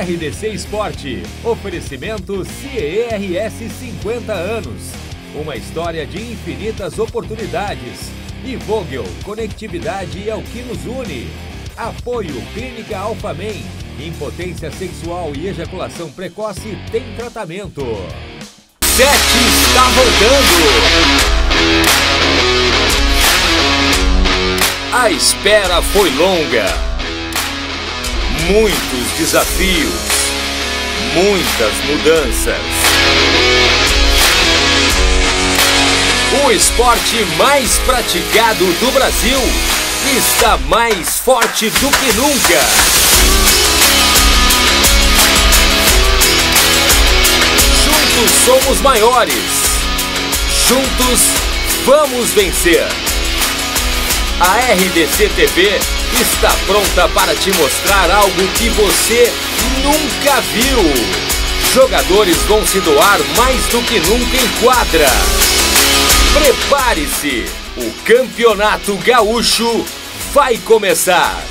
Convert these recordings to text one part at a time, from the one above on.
RDC Esporte. Oferecimento CERS 50 anos. Uma história de infinitas oportunidades. E Vogel, conectividade é o que nos une. Apoio Clínica Alphamen. Impotência sexual e ejaculação precoce tem tratamento. 7 está voltando. A espera foi longa. Muitos desafios. Muitas mudanças. O esporte mais praticado do Brasil está mais forte do que nunca. Juntos somos maiores. Juntos vamos vencer. A RDC TV está pronta para te mostrar algo que você nunca viu. Jogadores vão se doar mais do que nunca em quadra. Prepare-se, o Campeonato Gaúcho vai começar.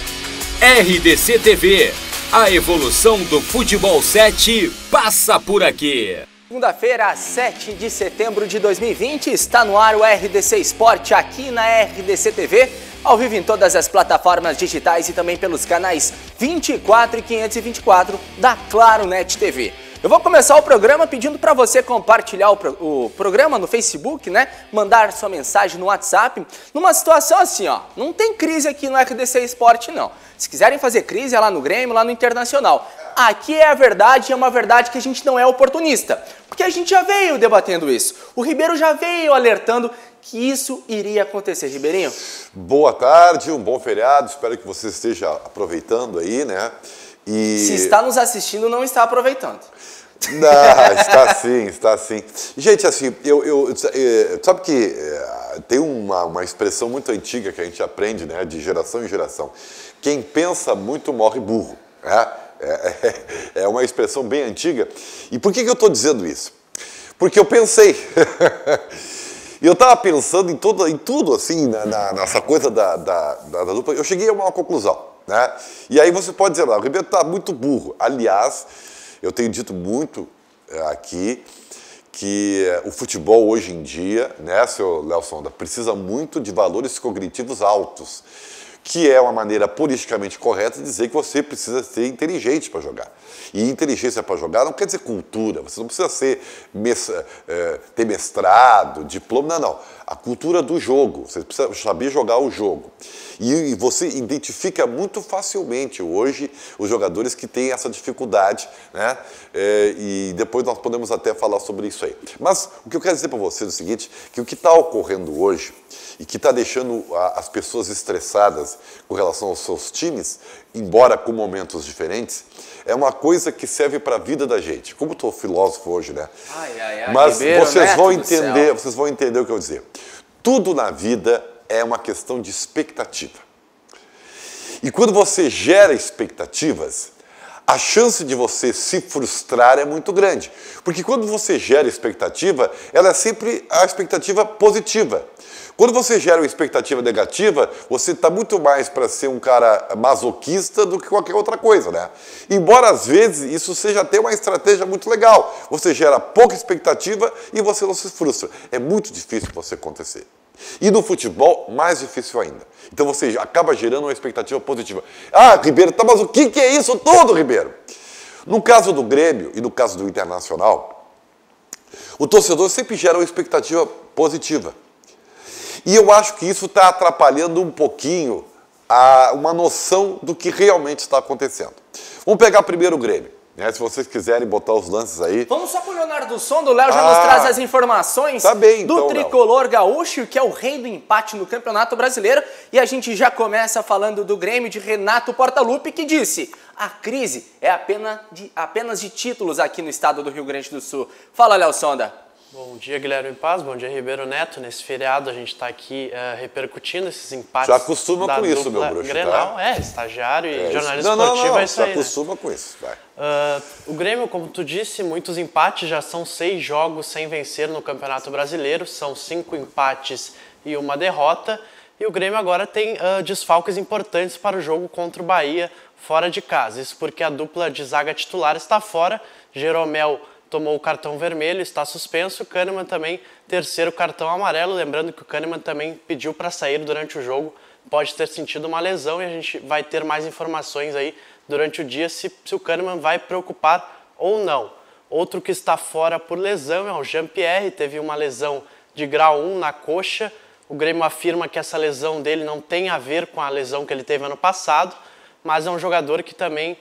RDC TV, a evolução do futebol 7 passa por aqui. Segunda-feira, 7 de setembro de 2020, está no ar o RDC Esporte aqui na RDC TV, ao vivo em todas as plataformas digitais e também pelos canais 24 e 524 da Claro Net TV. Eu vou começar o programa pedindo para você compartilhar o programa no Facebook, né? Mandar sua mensagem no WhatsApp. Numa situação assim, ó, não tem crise aqui no RDC Esporte, não. Se quiserem fazer crise, é lá no Grêmio, lá no Internacional. Aqui é a verdade, é uma verdade que a gente não é oportunista. Porque a gente já veio debatendo isso. O Ribeiro já veio alertando que isso iria acontecer. Ribeirinho? Boa tarde, um bom feriado. Espero que você esteja aproveitando aí, né? Se está nos assistindo, não está aproveitando. Não, está sim, está sim. Gente, assim, sabe que tem uma expressão muito antiga que a gente aprende, né, de geração em geração. Quem pensa muito morre burro, né? É uma expressão bem antiga. E por que eu estou dizendo isso? Porque eu pensei. E eu estava pensando em tudo, assim, nessa coisa da dupla. Eu cheguei a uma conclusão, né? E aí você pode dizer, o Ribeiro está muito burro. Aliás, eu tenho dito muito aqui que o futebol hoje em dia, né, seu Léo Sonda, precisa muito de valores cognitivos altos, que é uma maneira politicamente correta de dizer que você precisa ser inteligente para jogar. E inteligência para jogar não quer dizer cultura, você não precisa ter mestrado, diploma, não. A cultura do jogo, você precisa saber jogar o jogo. E você identifica muito facilmente hoje os jogadores que têm essa dificuldade, né? E depois nós podemos até falar sobre isso aí. Mas o que eu quero dizer para vocês é o seguinte, que o que está ocorrendo hoje e que está deixando as pessoas estressadas com relação aos seus times, embora com momentos diferentes, é uma coisa que serve para a vida da gente. Como estou filósofo hoje, né? Mas Ribeiro, vocês vão entender o que eu vou dizer. Tudo na vida é uma questão de expectativa. E quando você gera expectativas, a chance de você se frustrar é muito grande. Porque quando você gera expectativa, ela é sempre a expectativa positiva. Quando você gera uma expectativa negativa, você está muito mais para ser um cara masoquista do que qualquer outra coisa, né? Embora às vezes isso seja até uma estratégia muito legal. Você gera pouca expectativa e você não se frustra. É muito difícil você acontecer. E no futebol, mais difícil ainda. Então você acaba gerando uma expectativa positiva. Ah, Ribeiro, tá, mas o que é isso tudo, Ribeiro? No caso do Grêmio e no caso do Internacional, o torcedor sempre gera uma expectativa positiva. E eu acho que isso está atrapalhando um pouquinho uma noção do que realmente está acontecendo. Vamos pegar primeiro o Grêmio, né? Se vocês quiserem botar os lances aí. Vamos só com o Leonardo Sonda, o Léo já nos traz as informações do tricolor gaúcho, que é o rei do empate no Campeonato Brasileiro. E a gente já começa falando do Grêmio de Renato Portaluppi, que disse: a crise é apenas de títulos aqui no estado do Rio Grande do Sul. Fala, Léo Sonda. Bom dia, Guilherme Paz, bom dia, Ribeiro Neto. Nesse feriado a gente está aqui repercutindo esses empates. Já acostuma com isso, meu bruxo, Grenal, tá? Estagiário e jornalista esportivo, é isso aí, já acostuma com isso, vai. O Grêmio, como tu disse, muitos empates, já são 6 jogos sem vencer no Campeonato Brasileiro, são 5 empates e 1 derrota. E o Grêmio agora tem desfalques importantes para o jogo contra o Bahia fora de casa. Isso porque a dupla de zaga titular está fora. Jeromel tomou o cartão vermelho, está suspenso. O Kahneman também, terceiro cartão amarelo. Lembrando que o Kahneman também pediu para sair durante o jogo. Pode ter sentido uma lesão e a gente vai ter mais informações aí durante o dia se o Kahneman vai preocupar ou não. Outro que está fora por lesão é o Jean-Pierre. Teve uma lesão de grau 1 na coxa. O Grêmio afirma que essa lesão dele não tem a ver com a lesão que ele teve ano passado, mas é um jogador que também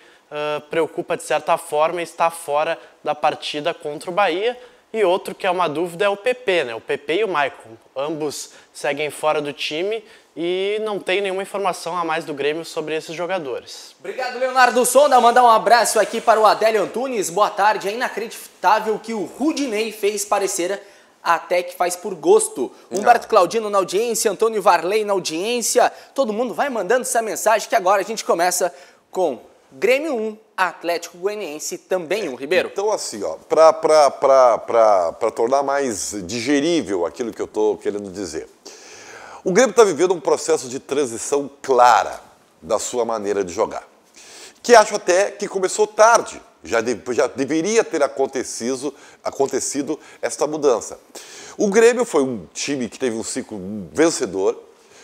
preocupa de certa forma e está fora da partida contra o Bahia. E outro que é uma dúvida é o PP, né? O PP e o Maicon. Ambos seguem fora do time e não tem nenhuma informação a mais do Grêmio sobre esses jogadores. Obrigado, Leonardo Sonda. Mandar um abraço aqui para o Adélio Antunes. Boa tarde. É inacreditável que o Rudinei fez parecer até que faz por gosto. Humberto Claudino na audiência, Antônio Varley na audiência. Todo mundo vai mandando essa mensagem que agora a gente começa com Grêmio 1, Atlético Goianiense também 1, Ribeiro. Então assim, ó, para tornar mais digerível aquilo que eu estou querendo dizer. O Grêmio está vivendo um processo de transição clara da sua maneira de jogar. Que acho até que começou tarde. Já deveria ter acontecido esta mudança. O Grêmio foi um time que teve um ciclo vencedor,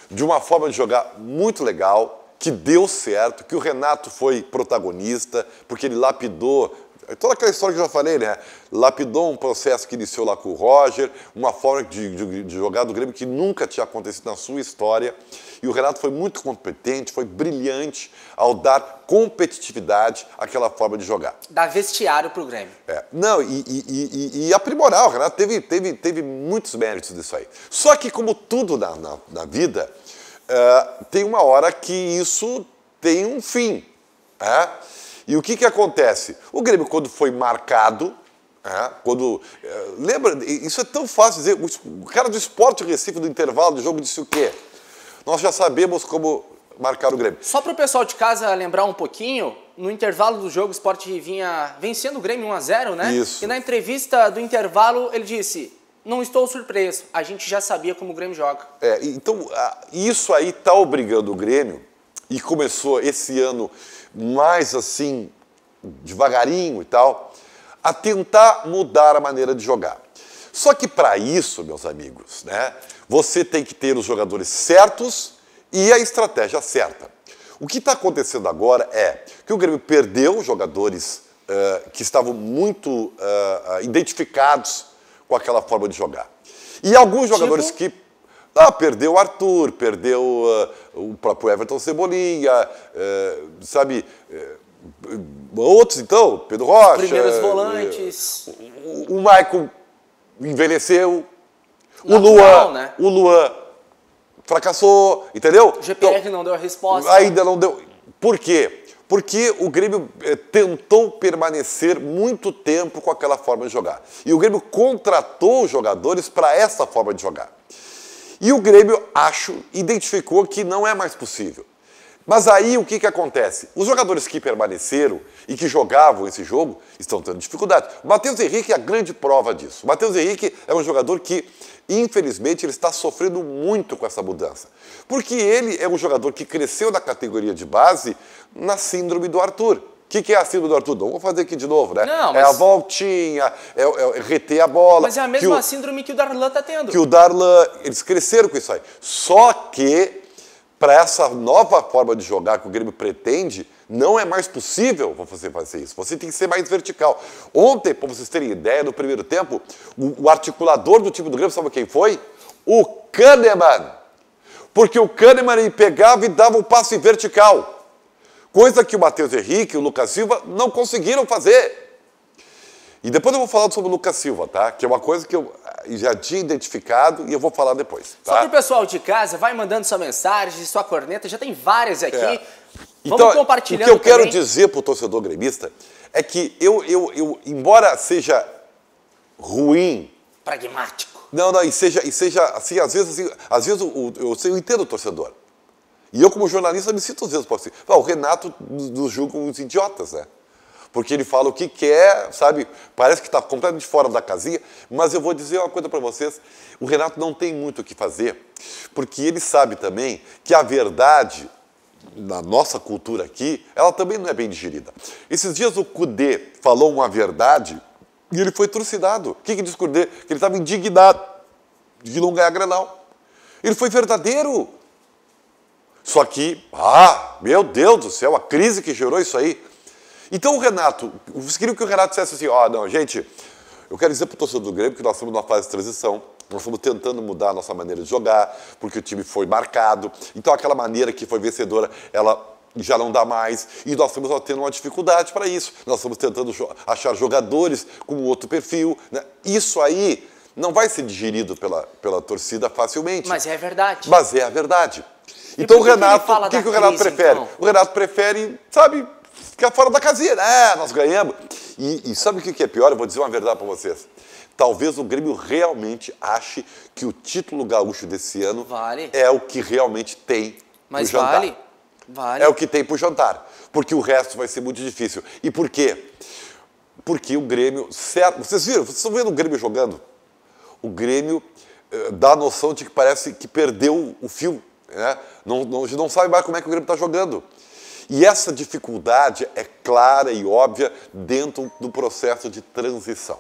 de uma forma de jogar muito legal, que deu certo, que o Renato foi protagonista, porque ele lapidou, toda aquela história que eu já falei, né? Lapidou um processo que iniciou lá com o Roger, uma forma de jogar do Grêmio que nunca tinha acontecido na sua história. E o Renato foi muito competente, foi brilhante ao dar competitividade àquela forma de jogar. Dar vestiário pro Grêmio. Não, e aprimorar. O Renato teve muitos méritos disso aí. Só que, como tudo na vida, tem uma hora que isso tem um fim. E o que acontece? O Grêmio, quando foi marcado, lembra, isso é tão fácil dizer, o cara do Sport Recife, do intervalo do jogo, disse o quê? Nós já sabemos como marcar o Grêmio. Só para o pessoal de casa lembrar um pouquinho, no intervalo do jogo o Sport vinha vencendo o Grêmio 1-0, né? Isso. E na entrevista do intervalo ele disse, não estou surpreso, a gente já sabia como o Grêmio joga. Então isso aí está obrigando o Grêmio, e começou esse ano mais assim, devagarinho e tal, a tentar mudar a maneira de jogar. Só que para isso, meus amigos, né, você tem que ter os jogadores certos e a estratégia certa. O que está acontecendo agora é que o Grêmio perdeu jogadores que estavam muito identificados com aquela forma de jogar. E alguns jogadores que... perdeu o Arthur, perdeu o próprio Everton Cebolinha, sabe... outros, então, Pedro Rocha... Primeiros volantes... O Maicon envelheceu... Natural, né? O Luan fracassou, entendeu? O GPR então, não deu a resposta. Ainda não deu. Por quê? Porque o Grêmio tentou permanecer muito tempo com aquela forma de jogar. E o Grêmio contratou jogadores para essa forma de jogar. E o Grêmio, identificou que não é mais possível. Mas aí o que acontece? Os jogadores que permaneceram e que jogavam esse jogo estão tendo dificuldade. O Matheus Henrique é a grande prova disso. O Matheus Henrique é um jogador que, infelizmente, ele está sofrendo muito com essa mudança. Porque ele é um jogador que cresceu na categoria de base na síndrome do Arthur. O que é a síndrome do Arthur? Não vou fazer aqui de novo, né? Não, mas... É a voltinha, é reter a bola. Mas é a mesma síndrome que o Darlan está tendo. Que o Darlan, eles cresceram com isso aí. Só que, para essa nova forma de jogar que o Grêmio pretende, não é mais possível você fazer isso. Você tem que ser mais vertical. Ontem, para vocês terem ideia, no primeiro tempo, o articulador do time do Grêmio, sabe quem foi? O Kahneman. Porque o Kahneman ele pegava e dava um passe vertical. Coisa que o Matheus Henrique e o Lucas Silva não conseguiram fazer. E depois eu vou falar sobre o Lucas Silva, tá? Que é uma coisa que eu já tinha identificado e eu vou falar depois, tá? Só para o pessoal de casa, vai mandando sua mensagem, sua corneta, já tem várias aqui. Vamos então, compartilhando o que eu quero também. dizer para o torcedor gremista é que eu, embora seja ruim... Pragmático. Não, e seja assim, às vezes eu entendo o torcedor. E eu, como jornalista, me sinto às vezes assim. O Renato nos julga uns idiotas, né? porque ele fala o que quer, sabe? Parece que está completamente fora da casinha, mas eu vou dizer uma coisa para vocês, o Renato não tem muito o que fazer, porque ele sabe também que a verdade, na nossa cultura aqui, ela também não é bem digerida. Esses dias o Cudê falou uma verdade e ele foi trucidado. O que disse o Cudê? Que ele estava indignado de não ganhar Grenal. Ele foi verdadeiro. Só que, meu Deus do céu, a crise que gerou isso aí. Então o Renato, vocês queriam que o Renato dissesse assim, não, gente, eu quero dizer para o torcedor do Grêmio que nós estamos numa fase de transição, nós estamos tentando mudar a nossa maneira de jogar, porque o time foi marcado, então aquela maneira que foi vencedora, ela já não dá mais, e nós estamos tendo uma dificuldade para isso. Nós estamos tentando achar jogadores com outro perfil, né? Isso aí não vai ser digerido pela torcida facilmente. Mas é verdade. Mas é a verdade. Então o Renato, o que o Renato prefere? Então? O Renato prefere, sabe, ficar fora da casinha, né? Nós ganhamos. E sabe o que é pior? Eu vou dizer uma verdade para vocês. Talvez o Grêmio realmente ache que o título gaúcho desse ano é o que realmente tem para o jantar. Vale. É o que tem para o jantar. Porque o resto vai ser muito difícil. E por quê? Porque o Grêmio... Vocês viram? Vocês estão vendo o Grêmio jogando? O Grêmio dá a noção de que parece que perdeu o fio. Né? Não sabe mais como é que o Grêmio está jogando. E essa dificuldade é clara e óbvia dentro do processo de transição.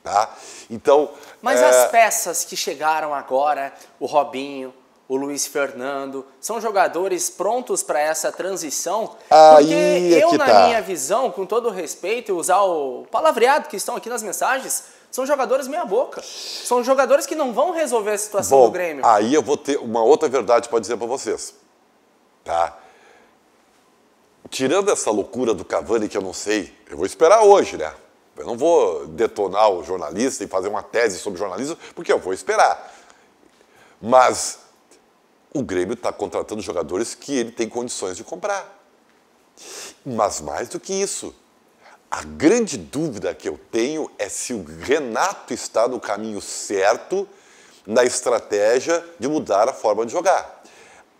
Tá? Então, mas as peças que chegaram agora, o Robinho, o Luiz Fernando, são jogadores prontos para essa transição? Porque eu, na minha visão, com todo respeito, e usar o palavreado que estão aqui nas mensagens, são jogadores meia boca. São jogadores que não vão resolver a situação do Grêmio. Aí eu vou ter uma outra verdade para dizer para vocês. Tá? Tirando essa loucura do Cavani, que eu não sei, eu vou esperar hoje, né? Eu não vou detonar o jornalista e fazer uma tese sobre jornalismo, porque eu vou esperar. Mas o Grêmio está contratando jogadores que ele tem condições de comprar. Mas mais do que isso, a grande dúvida que eu tenho é se o Renato está no caminho certo na estratégia de mudar a forma de jogar.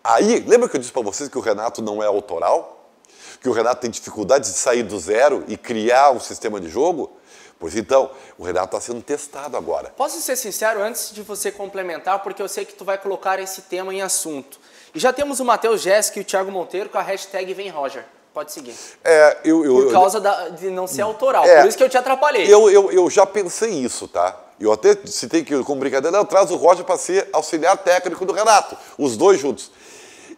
Aí, lembra que eu disse para vocês que o Renato não é autoral? Que o Renato tem dificuldade de sair do zero e criar um sistema de jogo? Pois então, o Renato está sendo testado agora. Posso ser sincero antes de você complementar, porque eu sei que tu vai colocar esse tema em assunto. E já temos o Matheus Jéssica e o Thiago Monteiro com a hashtag Vem Roger. Pode seguir. Por causa de não ser autoral, por isso que eu te atrapalhei. Eu já pensei isso, tá? Eu até citei que, como brincadeira, eu trago o Roger para ser auxiliar técnico do Renato, os dois juntos.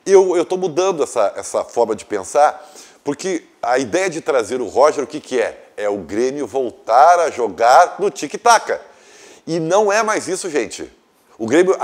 Eu estou mudando essa forma de pensar, porque a ideia de trazer o Roger, o que é? É o Grêmio voltar a jogar no tic-tac. E não é mais isso, gente. O Grêmio,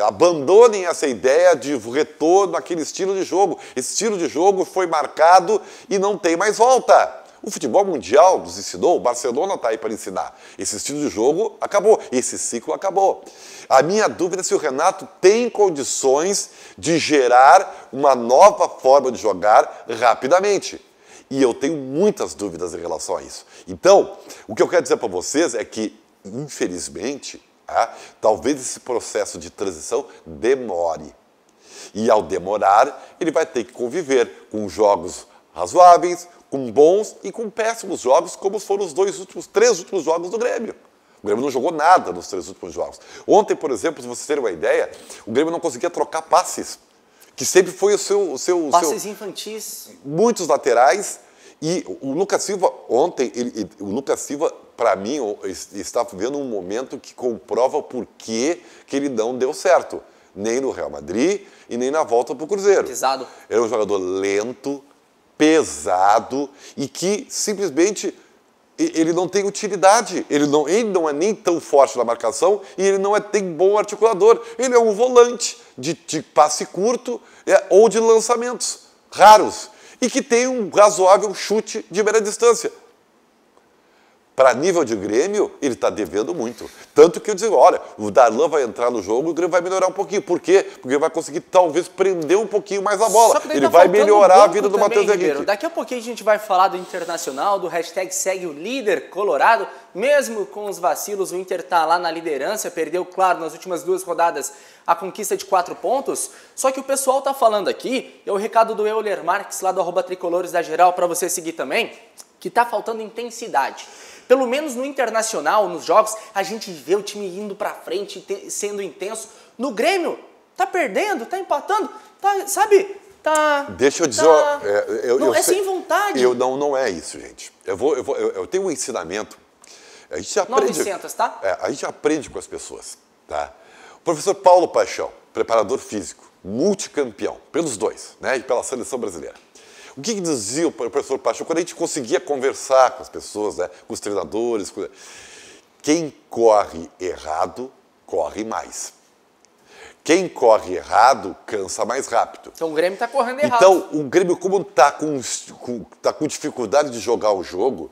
abandonem essa ideia de retorno àquele estilo de jogo. Esse estilo de jogo foi marcado e não tem mais volta. O futebol mundial nos ensinou, o Barcelona está aí para ensinar. Esse estilo de jogo acabou, esse ciclo acabou. A minha dúvida é se o Renato tem condições de gerar uma nova forma de jogar rapidamente. E eu tenho muitas dúvidas em relação a isso. Então, o que eu quero dizer para vocês é que, infelizmente, talvez esse processo de transição demore. E ao demorar, ele vai ter que conviver com jogos razoáveis, com bons e com péssimos jogos, como foram os três últimos jogos do Grêmio. O Grêmio não jogou nada nos 3 últimos jogos. Ontem, por exemplo, se vocês terem uma ideia, o Grêmio não conseguia trocar passes, que sempre foi o seu passes infantis. Muitos laterais. E o Lucas Silva, ontem, o Lucas Silva, para mim, está vivendo um momento que comprova por que ele não deu certo. Nem no Real Madrid e nem na volta para o Cruzeiro. Pesado. Era um jogador lento, pesado e que simplesmente ele não tem utilidade. Ele não é nem tão forte na marcação e ele não é nem bom articulador. Ele é um volante de passe curto ou de lançamentos raros e que tem um razoável chute de média distância. Para nível de Grêmio, ele está devendo muito. Tanto que eu digo, olha, o Darlan vai entrar no jogo e o Grêmio vai melhorar um pouquinho. Por quê? Porque ele vai conseguir, talvez, prender um pouquinho mais a bola. Ele vai melhorar a vida do Matheus Henrique. Daqui a pouquinho a gente vai falar do Internacional, do hashtag segue o líder colorado. Mesmo com os vacilos, o Inter está lá na liderança, perdeu, claro, nas últimas 2 rodadas a conquista de 4 pontos. Só que o pessoal está falando aqui, é o recado do Euler Marques, lá do @tricolores da geral, para você seguir também, que tá faltando intensidade. Pelo menos no Internacional, nos jogos, a gente vê o time indo pra frente, sendo intenso. No Grêmio, tá perdendo, tá empatando, tá, sabe? Tá... Deixa eu dizer... é sem vontade. Não é isso, gente. Eu tenho um ensinamento. A gente aprende... 900, tá? A gente aprende com as pessoas, tá? O professor Paulo Paixão, preparador físico, multicampeão, pelos dois, né? E pela seleção brasileira. O que dizia o professor Paixão quando a gente conseguia conversar com as pessoas, né? Com os treinadores? Quem corre errado, corre mais. Quem corre errado, cansa mais rápido. Então o Grêmio está correndo errado. Então, o Grêmio, como está com dificuldade de jogar o jogo,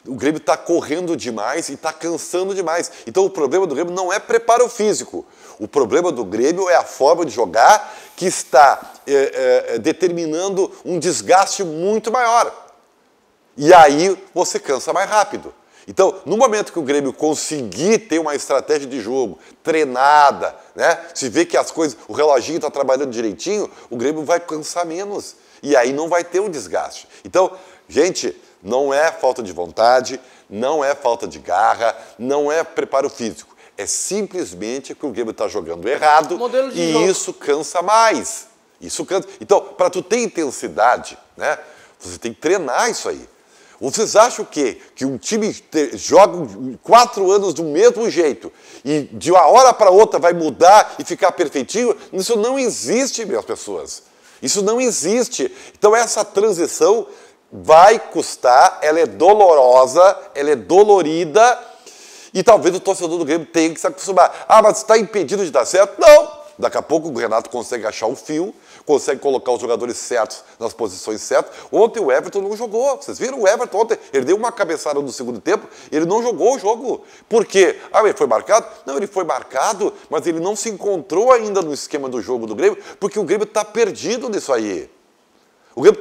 o Grêmio está correndo demais e está cansando demais. Então, o problema do Grêmio não é preparo físico. O problema do Grêmio é a forma de jogar que está determinando um desgaste muito maior. E aí, você cansa mais rápido. Então, no momento que o Grêmio conseguir ter uma estratégia de jogo treinada, né, se vê que as coisas, o reloginho está trabalhando direitinho, o Grêmio vai cansar menos. E aí não vai ter um desgaste. Então, gente, não é falta de vontade, não é falta de garra, não é preparo físico. É simplesmente que o Grêmio está jogando errado e jogo. Isso cansa mais. Isso cansa. Então, para tu ter intensidade, né, você tem que treinar isso aí. Vocês acham o quê? Que um time joga 4 anos do mesmo jeito e de uma hora para outra vai mudar e ficar perfeitinho? Isso não existe, minhas pessoas. Isso não existe. Então essa transição vai custar, ela é dolorosa, ela é dolorida e talvez o torcedor do Grêmio tenha que se acostumar. Ah, mas está impedido de dar certo? Não! Daqui a pouco o Renato consegue achar o fio, consegue colocar os jogadores certos nas posições certas. Ontem o Everton não jogou. Vocês viram o Everton ontem? Ele deu uma cabeçada no segundo tempo, ele não jogou o jogo. Por quê? Ah, ele foi marcado? Não, ele foi marcado, mas ele não se encontrou ainda no esquema do jogo do Grêmio, porque o Grêmio está perdido nisso aí. O Grêmio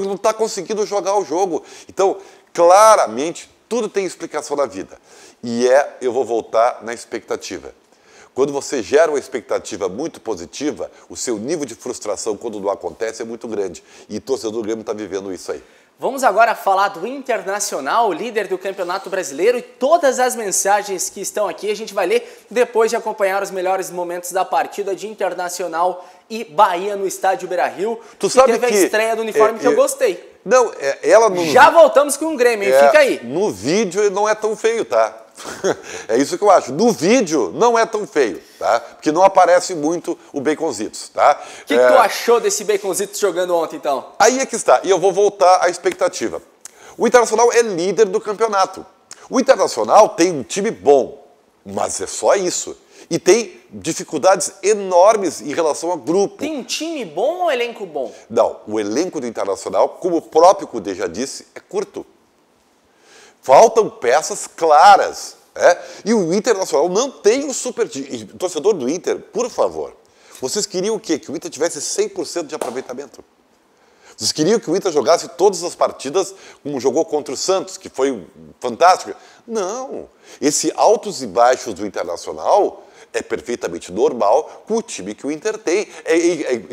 não está conseguindo jogar o jogo. Então, claramente, tudo tem explicação na vida. E eu vou voltar na expectativa. Quando você gera uma expectativa muito positiva, o seu nível de frustração quando não acontece é muito grande. E o torcedor do Grêmio está vivendo isso aí. Vamos agora falar do Internacional, líder do Campeonato Brasileiro, e todas as mensagens que estão aqui a gente vai ler depois de acompanhar os melhores momentos da partida de Internacional e Bahia no estádio Beira-Rio. Tu sabe teve a estreia do uniforme que eu gostei. Não, ela no... Já voltamos com o Grêmio, hein? Fica aí. No vídeo não é tão feio, tá? É isso que eu acho. No vídeo não é tão feio, tá? Porque não aparece muito o Baconzitos, tá? O que tu achou desse Baconzitos jogando ontem, então? Aí é que está. E eu vou voltar à expectativa. O Internacional é líder do campeonato. O Internacional tem um time bom, mas é só isso. E tem dificuldades enormes em relação ao grupo. Tem um time bom ou elenco bom? Não, o elenco do Internacional, como o próprio Cudê já disse, é curto. Faltam peças claras. E o Internacional não tem o super... O torcedor do Inter, por favor, vocês queriam o quê? Que o Inter tivesse 100% de aproveitamento. Vocês queriam que o Inter jogasse todas as partidas como jogou contra o Santos, que foi fantástico? Não. Esse altos e baixos do Internacional é perfeitamente normal com o time que o Inter tem.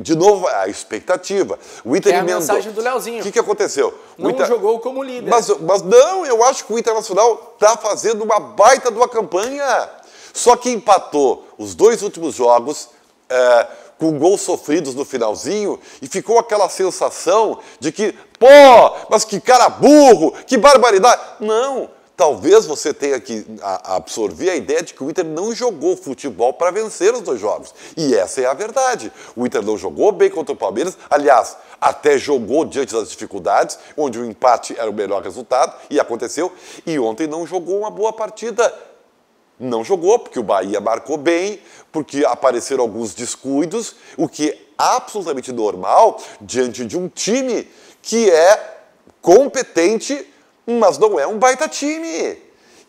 De novo, a expectativa. O Inter a mensagem do Leozinho. O que aconteceu? Não jogou como líder. Mas não, eu acho que o Internacional está fazendo uma baita de uma campanha. Só que empatou os 2 últimos jogos com gols sofridos no finalzinho e ficou aquela sensação de que, mas que cara burro, que barbaridade. Não. Talvez você tenha que absorver a ideia de que o Inter não jogou futebol para vencer os 2 jogos. E essa é a verdade. O Inter não jogou bem contra o Palmeiras. Aliás, até jogou diante das dificuldades, onde o empate era o melhor resultado, e aconteceu. E ontem não jogou uma boa partida. Não jogou, porque o Bahia marcou bem, porque apareceram alguns descuidos, o que é absolutamente normal diante de um time que é competente, mas não é um baita time.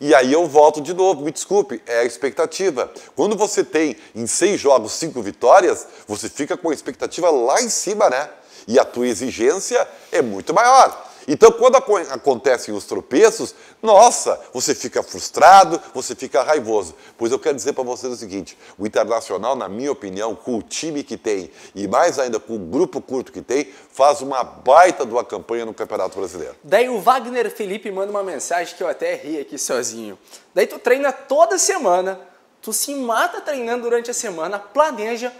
E aí eu volto de novo, me desculpe, é a expectativa. Quando você tem em 6 jogos 5 vitórias, você fica com a expectativa lá em cima, né? E a tua exigência é muito maior. Então, quando acontecem os tropeços, nossa, você fica frustrado, você fica raivoso. Pois eu quero dizer para vocês o seguinte, o Internacional, na minha opinião, com o time que tem, e mais ainda com o grupo curto que tem, faz uma baita de uma campanha no Campeonato Brasileiro. Daí o Wagner Felipe manda uma mensagem que eu até ri aqui sozinho. Daí tu treina toda semana, tu se mata treinando durante a semana, planeja,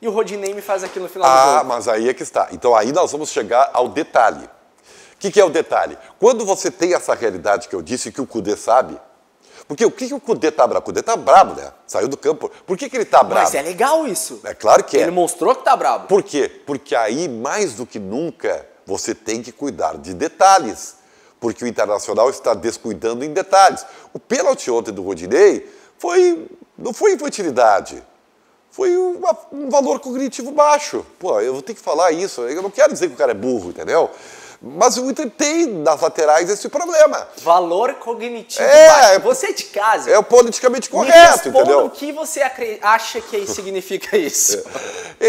e o Rodinei me faz aqui no final do jogo. Mas aí é que está. Então aí nós vamos chegar ao detalhe. O que é o detalhe? Quando você tem essa realidade que eu disse, que o Kudê sabe, porque o que o Kudê tá bravo? O Kudê tá bravo, né? Saiu do campo. Por que ele tá bravo? Mas é legal isso. É claro que é. Ele mostrou que tá bravo. Por quê? Porque aí, mais do que nunca, você tem que cuidar de detalhes. Porque o Internacional está descuidando em detalhes. O pênalti ontem do Rodinei não foi infantilidade. Foi um valor cognitivo baixo. Pô, eu vou ter que falar isso. Eu não quero dizer que o cara é burro, entendeu? Mas o Inter tem nas laterais esse problema. Valor cognitivo baixo. Você de casa. É o politicamente correto, entendeu? O que você acha que significa isso?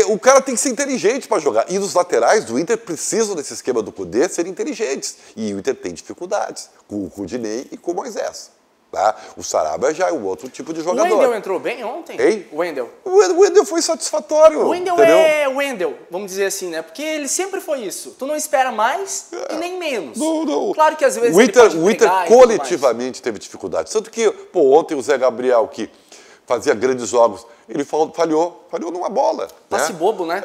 O cara tem que ser inteligente para jogar. E os laterais do Inter precisam, nesse esquema do Kudê, ser inteligentes. E o Inter tem dificuldades com o Rodinei e com o Moisés. Tá? O Sarabia já é um outro tipo de jogador. O Wendel entrou bem ontem? Hein? O Wendel. O Wendel foi satisfatório. O Wendel é o Wendel, vamos dizer assim, né? Porque ele sempre foi isso. Tu não espera mais e nem menos. Não. Claro que às vezes o Inter brigar coletivamente teve dificuldades. Tanto que, ontem o Zé Gabriel, que fazia grandes jogos, ele falhou numa bola. Passe bobo, né?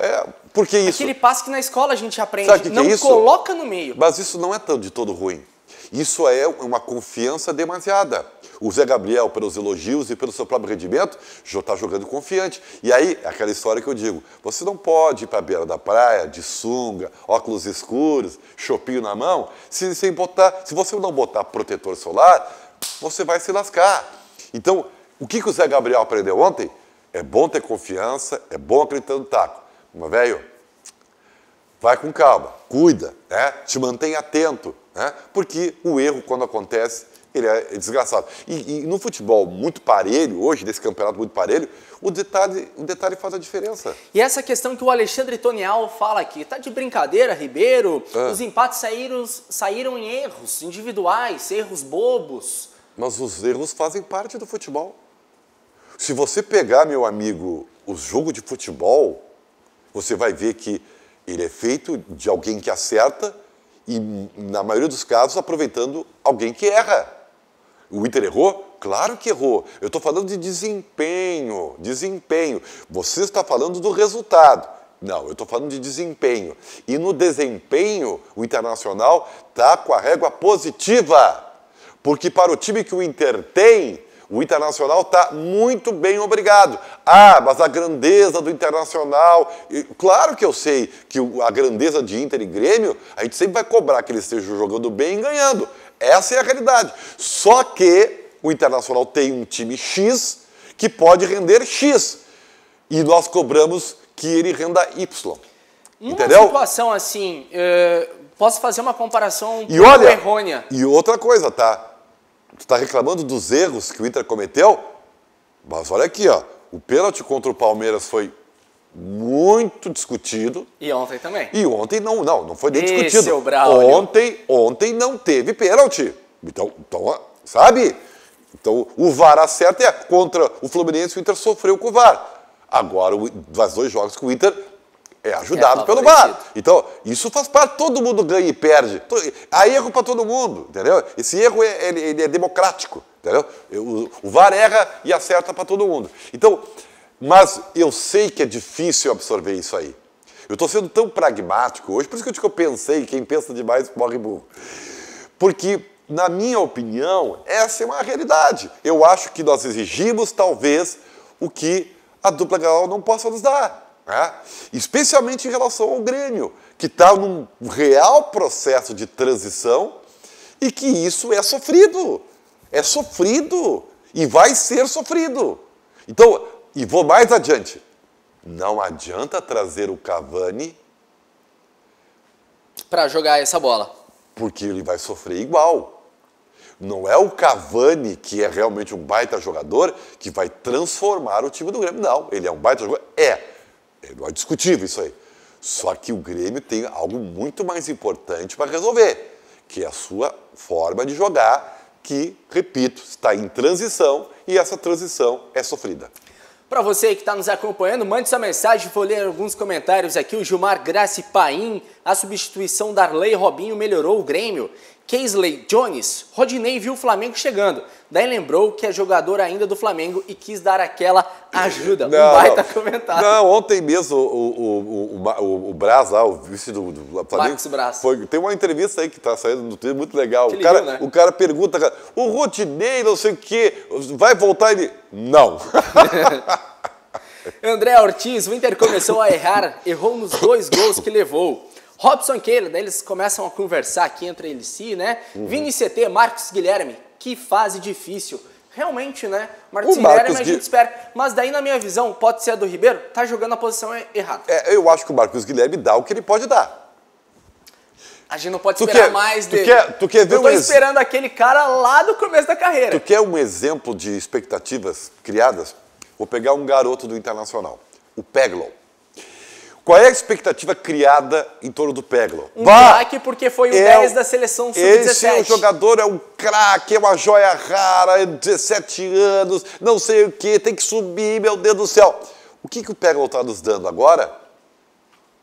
Por que isso? Aquele passe que na escola a gente aprende. Sabe que não é isso? Coloca no meio. Mas isso não é de todo ruim. Isso é uma confiança demasiada. O Zé Gabriel, pelos elogios e pelo seu próprio rendimento, já está jogando confiante. E aí, aquela história que eu digo, você não pode ir para a beira da praia, de sunga, óculos escuros, chopinho na mão, se você não botar protetor solar, você vai se lascar. Então, o que o Zé Gabriel aprendeu ontem? É bom ter confiança, é bom acreditar no taco. Mas, velho, vai com calma, cuida, né? Te mantém atento, né? Porque o erro, quando acontece, ele é desgraçado. E no futebol muito parelho, hoje, nesse campeonato muito parelho, o detalhe faz a diferença. E essa questão que o Alexandre Tonial fala aqui, tá de brincadeira, Ribeiro? Os empates saíram em erros individuais, erros bobos. Mas os erros fazem parte do futebol. Se você pegar, meu amigo, o jogo de futebol, você vai ver que ele é feito de alguém que acerta e, na maioria dos casos, aproveitando alguém que erra. O Inter errou? Claro que errou. Eu estou falando de desempenho. Você está falando do resultado. Não, eu estou falando de desempenho. E no desempenho, o Internacional está com a régua positiva. Porque para o time que o Inter tem, o Internacional está muito bem, obrigado. Mas a grandeza do Internacional... Claro que eu sei que a grandeza de Inter e Grêmio, a gente sempre vai cobrar que eles estejam jogando bem e ganhando. Essa é a realidade. Só que o Internacional tem um time X que pode render X. E nós cobramos que ele renda Y. Entendeu? Uma situação assim, posso fazer uma comparação um pouco errônea. E outra coisa, tá? Tu tá reclamando dos erros que o Inter cometeu? Mas olha aqui, ó. O pênalti contra o Palmeiras foi muito discutido. E ontem também. E ontem não foi nem discutido. Seu Braulio. Ontem não teve pênalti. Então, sabe? Então, o VAR acerta contra o Fluminense, o Inter sofreu com o VAR. Agora, os dois jogos que o Inter é ajudado pelo VAR. Então, isso faz parte, todo mundo ganha e perde. Há erro para todo mundo, entendeu? Esse erro ele é democrático, entendeu? O VAR erra e acerta para todo mundo. Então, mas eu sei que é difícil absorver isso aí. Eu estou sendo tão pragmático hoje, por isso que eu pensei, quem pensa demais morre burro. Porque, na minha opinião, essa é uma realidade. Eu acho que nós exigimos, talvez, o que a dupla Grenal não possa nos dar. Né? Especialmente em relação ao Grêmio, que está num real processo de transição e que isso é sofrido. É sofrido e vai ser sofrido. Então, e vou mais adiante. Não adianta trazer o Cavani para jogar essa bola. Porque ele vai sofrer igual. Não é o Cavani, que é realmente um baita jogador, que vai transformar o time do Grêmio. Não, ele é um baita jogador. Não é discutível isso aí. Só que o Grêmio tem algo muito mais importante para resolver. que é a sua forma de jogar, que, repito, está em transição e essa transição é sofrida. Para você que está nos acompanhando, mande sua mensagem, vou ler alguns comentários aqui. O Gilmar Graci Paim, a substituição da Arley Robinho melhorou o Grêmio. Kingsley Jones, Rodinei viu o Flamengo chegando, daí lembrou que é jogador ainda do Flamengo e quis dar aquela ajuda. Não, um baita comentário. Não, ontem mesmo o Braz lá, o vice do Flamengo, Marcos Braz. Tem uma entrevista aí que está saindo no Twitter, muito legal. O Né? cara pergunta, o Rodinei não sei o quê, vai voltar? Ele, não. André Ortiz, o Inter começou a errar, errou nos 2 gols que levou. Robson Keila, daí eles começam a conversar aqui entre eles si, né? Vini CT, Marcos Guilherme, que fase difícil. Realmente, né? Marcos Guilherme a gente espera. Mas daí, na minha visão, pode ser a do Ribeiro, tá jogando na posição errada. Eu acho que o Marcos Guilherme dá o que ele pode dar. A gente não pode esperar mais dele. Tu quer ver Eu tô esperando aquele cara lá do começo da carreira. Tu quer um exemplo de expectativas criadas? Vou pegar um garoto do Internacional, o Peglow. Qual é a expectativa criada em torno do Peglow? Um craque porque foi o 10 da seleção sub-17. Esse é o jogador, é um craque, é uma joia rara, 17 anos, não sei o que, tem que subir, meu Deus do céu. O que o Peglow está nos dando agora?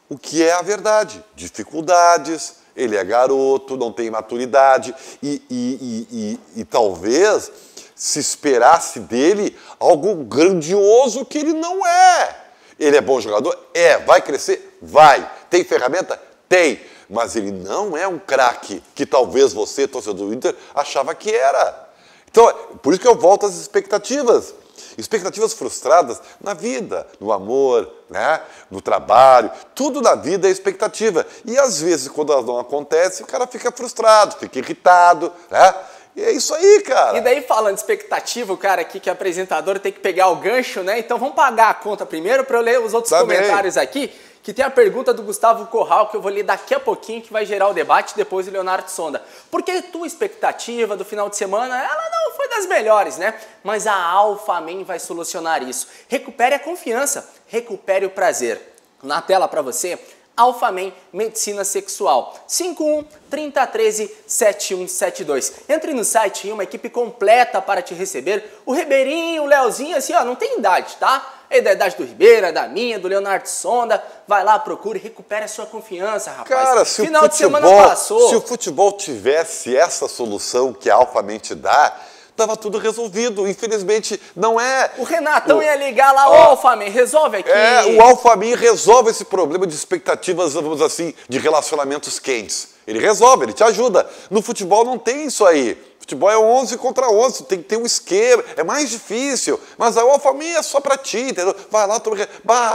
O que é a verdade? Dificuldades, ele é garoto, não tem maturidade e talvez se esperasse dele algo grandioso que ele não é. Ele é bom jogador? É. Vai crescer? Vai. Tem ferramenta? Tem. Mas ele não é um craque que talvez você, torcedor do Inter, achava que era. Então, por isso que eu volto às expectativas. Expectativas frustradas na vida, no amor, né? No trabalho. Tudo na vida é expectativa. E às vezes, quando elas não acontecem, o cara fica frustrado, fica irritado, né? E é isso aí, cara. E daí, falando de expectativa, o cara aqui que é apresentador tem que pegar o gancho, né? Então vamos pagar a conta primeiro para eu ler os outros comentários aqui, que tem a pergunta do Gustavo Corral, que eu vou ler daqui a pouquinho, que vai gerar o debate, depois do Leonardo Sonda. Porque tua expectativa do final de semana, ela não foi das melhores, né? Mas a Alphaman vai solucionar isso. Recupere a confiança, recupere o prazer. Na tela para você, Alphaman Medicina Sexual, 51-3013-7172. Entre no site, tem uma equipe completa para te receber. O Ribeirinho, o Leozinho, assim, ó, não tem idade, tá? É da idade do Ribeiro, é da minha, do Leonardo Sonda. Vai lá, procure, recupere a sua confiança, rapaz. Cara, se final de semana passou. Se o futebol tivesse essa solução que a Alphaman te dá, estava tudo resolvido. Infelizmente, não é. O Renatão ia ligar lá, o Alphaman, resolve aqui. O Alphaman resolve esse problema de expectativas, vamos assim, de relacionamentos quentes. Ele resolve, ele te ajuda. No futebol não tem isso aí. Futebol é 11 contra 11, tem que ter um esquema, é mais difícil. Mas o Alphaman é só pra ti, entendeu? Vai lá,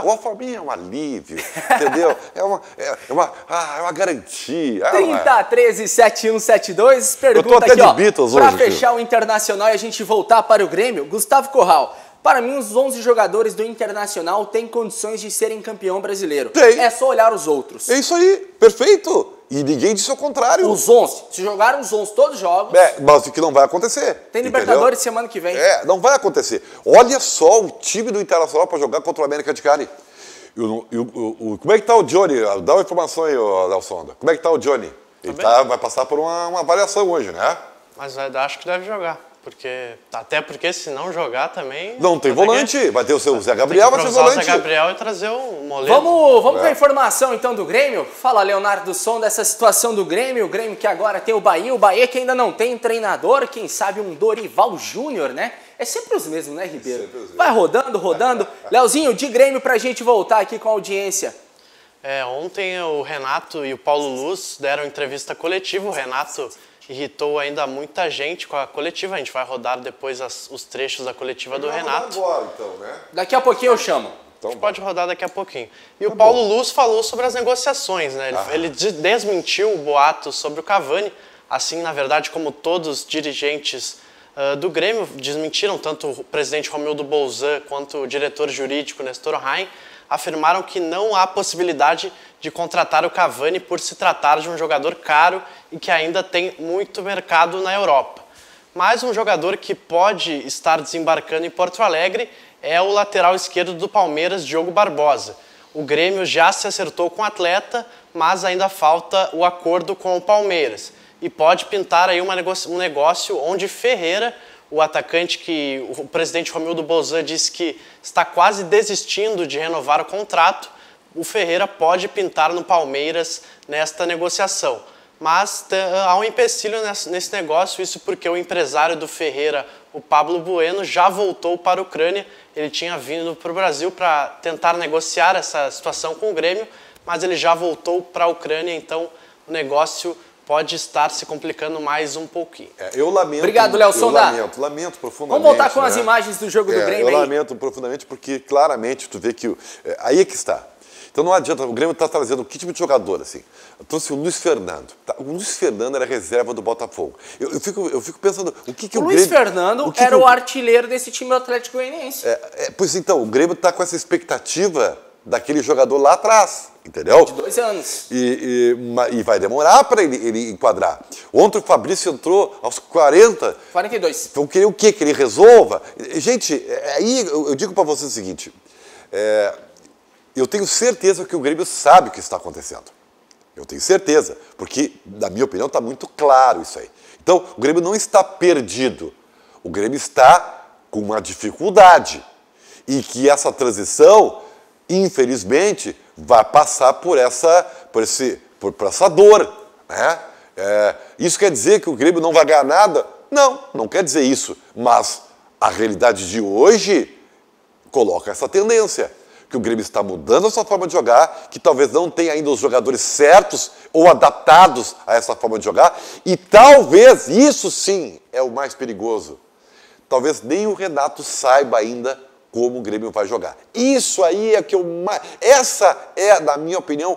o Alphaman é um alívio, entendeu? É uma garantia. 3013-7172, pergunta aqui, ó, pra fechar o Internacional e a gente voltar para o Grêmio, Gustavo Corral. Para mim, os 11 jogadores do Internacional têm condições de serem campeão brasileiro. Tem. É só olhar os outros. É isso aí, perfeito. E ninguém disse o contrário. Os 11. Se jogaram os 11 todos os jogos... mas o que não vai acontecer. Tem Libertadores semana que vem. Não vai acontecer. Olha só o time do Internacional para jogar contra o América de Cali. Como é que tá o Johnny? Dá uma informação aí, Nelson. Como é que tá o Johnny? Ele vai passar por uma avaliação hoje, né? Mas acho que deve jogar. Até porque se não jogar também... Não tem volante, vai ter o seu Zé Gabriel, vai ser volante. O Zé Gabriel e trazer o Moledo. Vamos com a informação então do Grêmio. Fala, Leonardo Sonda, dessa situação do Grêmio. O Grêmio que agora tem o Bahia que ainda não tem treinador, quem sabe um Dorival Júnior, né? É sempre os mesmos, né, Ribeiro? Vai rodando. Leozinho, de Grêmio pra gente voltar aqui com a audiência. Ontem o Renato e o Paulo Luz deram entrevista coletiva. O Renato irritou ainda muita gente com a coletiva. A gente vai rodar depois os trechos da coletiva do Renato. Agora, então, né? Daqui a pouquinho eu chamo. Então, a gente pode rodar daqui a pouquinho. E o Paulo Luz falou sobre as negociações, né? Ele desmentiu o boato sobre o Cavani. Assim, na verdade, como todos os dirigentes do Grêmio desmentiram, tanto o presidente Romildo Bolzan quanto o diretor jurídico Nestor Rain, afirmaram que não há possibilidade de contratar o Cavani por se tratar de um jogador caro e que ainda tem muito mercado na Europa. Mas um jogador que pode estar desembarcando em Porto Alegre é o lateral esquerdo do Palmeiras, Diogo Barbosa. O Grêmio já se acertou com o atleta, mas ainda falta o acordo com o Palmeiras. e pode pintar aí um negócio onde Ferreira, o atacante que o presidente Romildo Bolzan disse que está quase desistindo de renovar o contrato, o Ferreira pode pintar no Palmeiras nesta negociação. Mas há um empecilho nesse negócio, isso porque o empresário do Ferreira, o Pablo Bueno, já voltou para a Ucrânia. Ele tinha vindo para o Brasil para tentar negociar essa situação com o Grêmio, mas ele já voltou para a Ucrânia, então o negócio pode estar se complicando mais um pouquinho. Eu lamento. Obrigado, Léo Sonda. Lamento profundamente. Vamos voltar com as imagens do jogo do Grêmio eu aí. lamento profundamente porque claramente tu vê que aí é que está. Então não adianta, o Grêmio está trazendo que tipo de jogador, assim? Trouxe o Luiz Fernando. O Luiz Fernando era reserva do Botafogo. Eu fico pensando, o que o Grêmio... Luiz Fernando era o artilheiro desse time do Atlético Goianiense. Pois então, o Grêmio está com essa expectativa daquele jogador lá atrás, entendeu? De 2 anos. E vai demorar para ele enquadrar. Ontem o Fabrício entrou aos 40. 42. Vão querer o quê? Que ele resolva? Gente, aí eu digo para vocês o seguinte... Eu tenho certeza que o Grêmio sabe o que está acontecendo. Eu tenho certeza, porque, na minha opinião, está muito claro isso aí. Então, o Grêmio não está perdido. O Grêmio está com uma dificuldade. E que essa transição, infelizmente, vai passar por essa dor. Né? Isso quer dizer que o Grêmio não vai ganhar nada? Não quer dizer isso. Mas a realidade de hoje coloca essa tendência. Que o Grêmio está mudando a sua forma de jogar, que talvez não tenha ainda os jogadores certos ou adaptados a essa forma de jogar, e talvez, isso sim é o mais perigoso, talvez nem o Renato saiba ainda como o Grêmio vai jogar. Isso aí é que essa é, na minha opinião,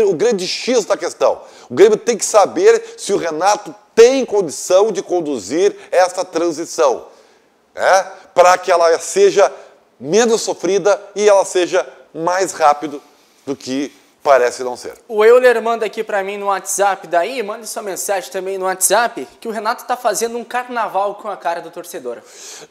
o grande X da questão. O Grêmio tem que saber se o Renato tem condição de conduzir essa transição, para que ela seja menos sofrida e ela seja mais rápido do que parece não ser. O Euler manda aqui para mim no WhatsApp, daí manda sua mensagem também no WhatsApp, que o Renato está fazendo um carnaval com a cara do torcedor.